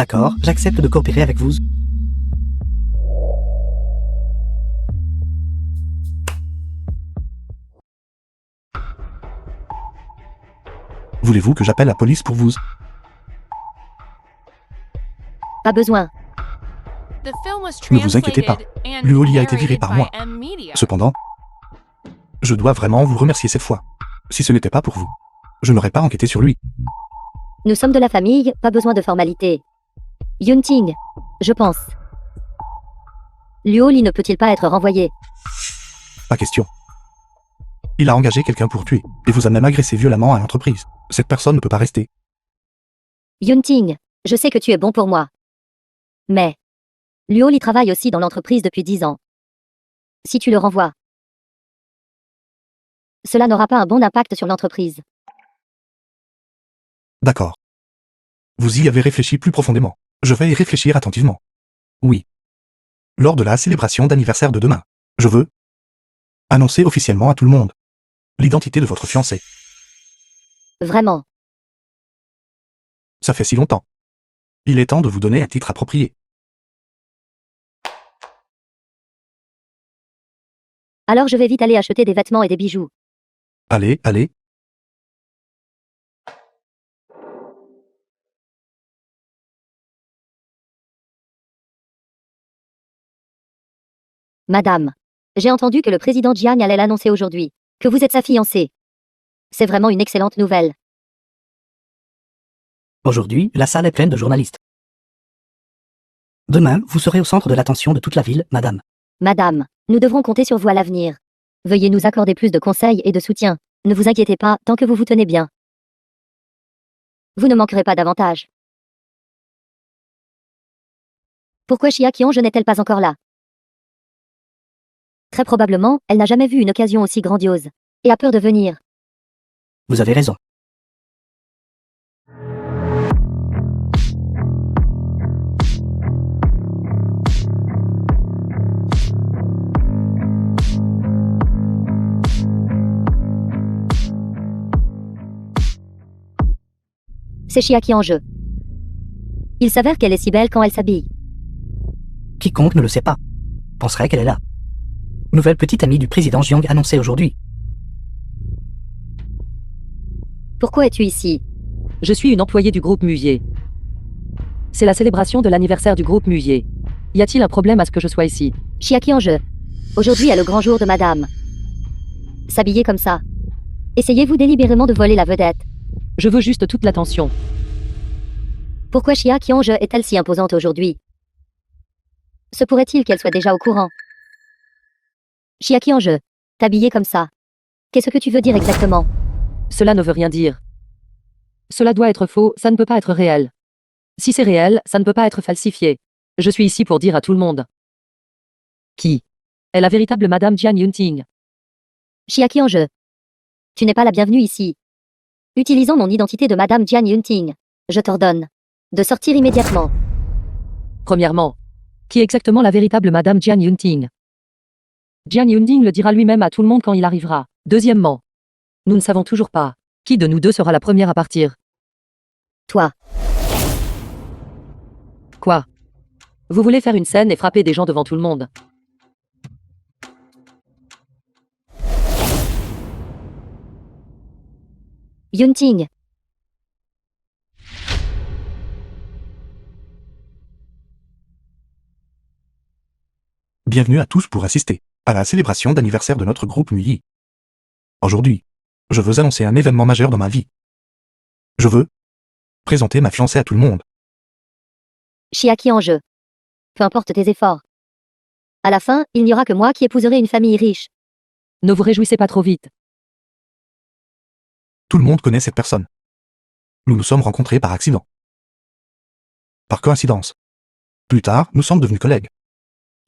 S4: D'accord, j'accepte de coopérer avec vous.
S2: Voulez-vous que j'appelle la police pour vous?
S3: Pas besoin.
S2: Ne vous inquiétez pas. Luoli a été viré par moi. Cependant, je dois vraiment vous remercier cette fois. Si ce n'était pas pour vous, je n'aurais pas enquêté sur lui.
S3: Nous sommes de la famille, pas besoin de formalité. Yunting, je pense. Luoli ne peut-il pas être renvoyé?
S2: Pas question. Il a engagé quelqu'un pour tuer, et vous a même agressé violemment à l'entreprise. Cette personne ne peut pas rester.
S3: Yunting, je sais que tu es bon pour moi. Mais Luoli travaille aussi dans l'entreprise depuis 10 ans. Si tu le renvoies, cela n'aura pas un bon impact sur l'entreprise.
S2: D'accord. Vous y avez réfléchi plus profondément. Je vais y réfléchir attentivement. Oui. Lors de la célébration d'anniversaire de demain, je veux annoncer officiellement à tout le monde l'identité de votre fiancé.
S3: Vraiment.
S2: Ça fait si longtemps. Il est temps de vous donner un titre approprié.
S3: Alors je vais vite aller acheter des vêtements et des bijoux.
S2: Allez, allez.
S3: Madame, j'ai entendu que le président Jiang allait l'annoncer aujourd'hui, que vous êtes sa fiancée. C'est vraiment une excellente nouvelle.
S4: Aujourd'hui, la salle est pleine de journalistes. Demain, vous serez au centre de l'attention de toute la ville, madame.
S3: Madame, nous devrons compter sur vous à l'avenir. Veuillez nous accorder plus de conseils et de soutien. Ne vous inquiétez pas, tant que vous vous tenez bien. Vous ne manquerez pas davantage. Pourquoi Xia Qiange n'est-elle pas encore là? Très probablement, elle n'a jamais vu une occasion aussi grandiose. Et a peur de venir.
S4: Vous avez raison.
S3: C'est Xia Qiange. Il s'avère qu'elle est si belle quand elle s'habille.
S4: Quiconque ne le sait pas penserait qu'elle est là. Nouvelle petite amie du président Jiang annoncée aujourd'hui.
S3: Pourquoi es-tu ici?
S1: Je suis une employée du groupe Muyer. C'est la célébration de l'anniversaire du groupe Muyer. Y a-t-il un problème à ce que je sois ici?
S3: Xia Qiange. Aujourd'hui est le grand jour de madame. S'habiller comme ça. Essayez-vous délibérément de voler la vedette?
S1: Je veux juste toute l'attention.
S3: Pourquoi Xia Qiange est-elle si imposante aujourd'hui? Se pourrait-il qu'elle soit déjà au courant? Xia Qiange, t'habiller comme ça. Qu'est-ce que tu veux dire exactement?
S1: Cela ne veut rien dire. Cela doit être faux, ça ne peut pas être réel. Si c'est réel, ça ne peut pas être falsifié. Je suis ici pour dire à tout le monde. Qui est la véritable Madame Jiang Yunting?
S3: Xia Qiange, tu n'es pas la bienvenue ici. Utilisant mon identité de Madame Jiang Yunting, je t'ordonne de sortir immédiatement.
S1: Premièrement, qui est exactement la véritable Madame Jiang Yunting? Jiang Yunting le dira lui-même à tout le monde quand il arrivera. Deuxièmement, nous ne savons toujours pas qui de nous deux sera la première à partir.
S3: Toi.
S1: Quoi? Vous voulez faire une scène et frapper des gens devant tout le monde?
S3: Yunting.
S2: Bienvenue à tous pour assister à la célébration d'anniversaire de notre groupe Muyi. Aujourd'hui, je veux annoncer un événement majeur dans ma vie. Je veux présenter ma fiancée à tout le monde.
S3: Xia Qiange. Peu importe tes efforts. À la fin, il n'y aura que moi qui épouserai une famille riche.
S1: Ne vous réjouissez pas trop vite.
S2: Tout le monde connaît cette personne. Nous nous sommes rencontrés par accident. Par coïncidence. Plus tard, nous sommes devenus collègues.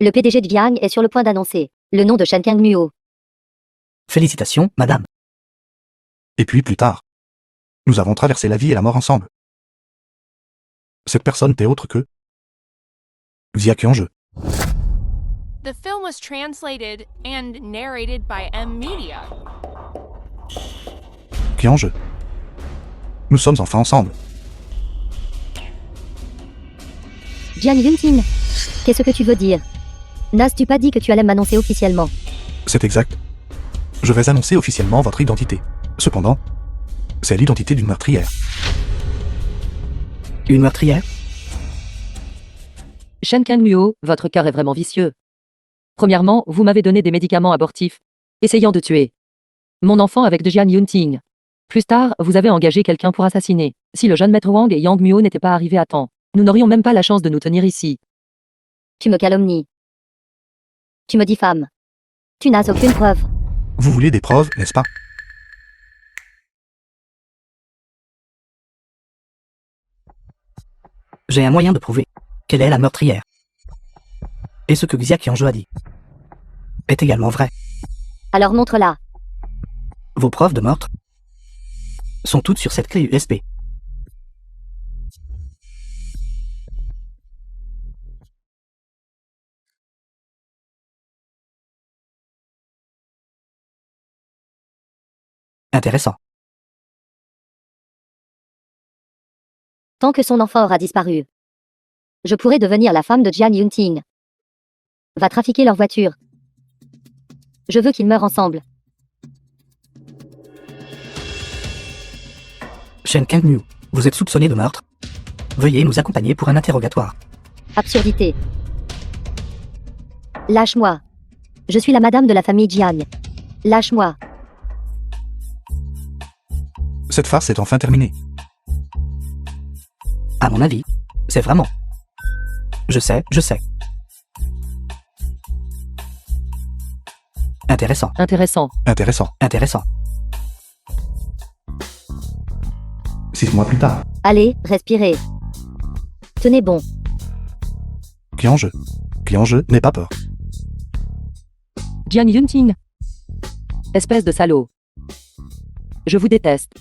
S3: Le PDG de Jiang est sur le point d'annoncer le nom de Shen Kangmuo.
S4: Félicitations, madame.
S2: Et puis plus tard, nous avons traversé la vie et la mort ensemble. Cette personne n'était autre que Xia Qiange.
S5: The film was translated and narrated by M Media.
S2: Qiange. Nous sommes enfin ensemble.
S3: Jiang Yunting, qu'est-ce que tu veux dire? N'as-tu pas dit que tu allais m'annoncer officiellement?
S2: C'est exact. Je vais annoncer officiellement votre identité. Cependant, c'est l'identité d'une meurtrière.
S4: Une meurtrière?
S1: Shen Kangmuo, votre cœur est vraiment vicieux. Premièrement, vous m'avez donné des médicaments abortifs, essayant de tuer mon enfant avec de Jiang Yunting. Plus tard, vous avez engagé quelqu'un pour assassiner. Si le jeune maître Wang et Yang Muo n'étaient pas arrivés à temps, nous n'aurions même pas la chance de nous tenir ici.
S3: Tu me calomnies. Tu me diffames. Tu n'as aucune preuve.
S2: Vous voulez des preuves, n'est-ce pas?
S4: J'ai un moyen de prouver qu'elle est la meurtrière. Et ce que Xia Qianzhe a dit est également vrai.
S3: Alors montre-la.
S4: Vos preuves de meurtre sont toutes sur cette clé USB. Intéressant.
S3: Tant que son enfant aura disparu, je pourrai devenir la femme de Jiang Yunting. Va trafiquer leur voiture. Je veux qu'ils meurent ensemble.
S4: Shen Kangmuo, vous êtes soupçonné de meurtre. Veuillez nous accompagner pour un interrogatoire.
S3: Absurdité. Lâche-moi. Je suis la madame de la famille Jiang. Lâche-moi.
S2: Cette farce est enfin terminée.
S4: À mon avis, c'est vraiment. Je sais. Intéressant.
S1: Intéressant.
S2: Intéressant.
S4: Intéressant.
S2: 6 mois plus tard.
S3: Allez, respirez. Tenez bon.
S2: Qianzhe. Qianzhe, n'aie pas peur.
S1: Jiang Yunting. Espèce de salaud. Je vous déteste.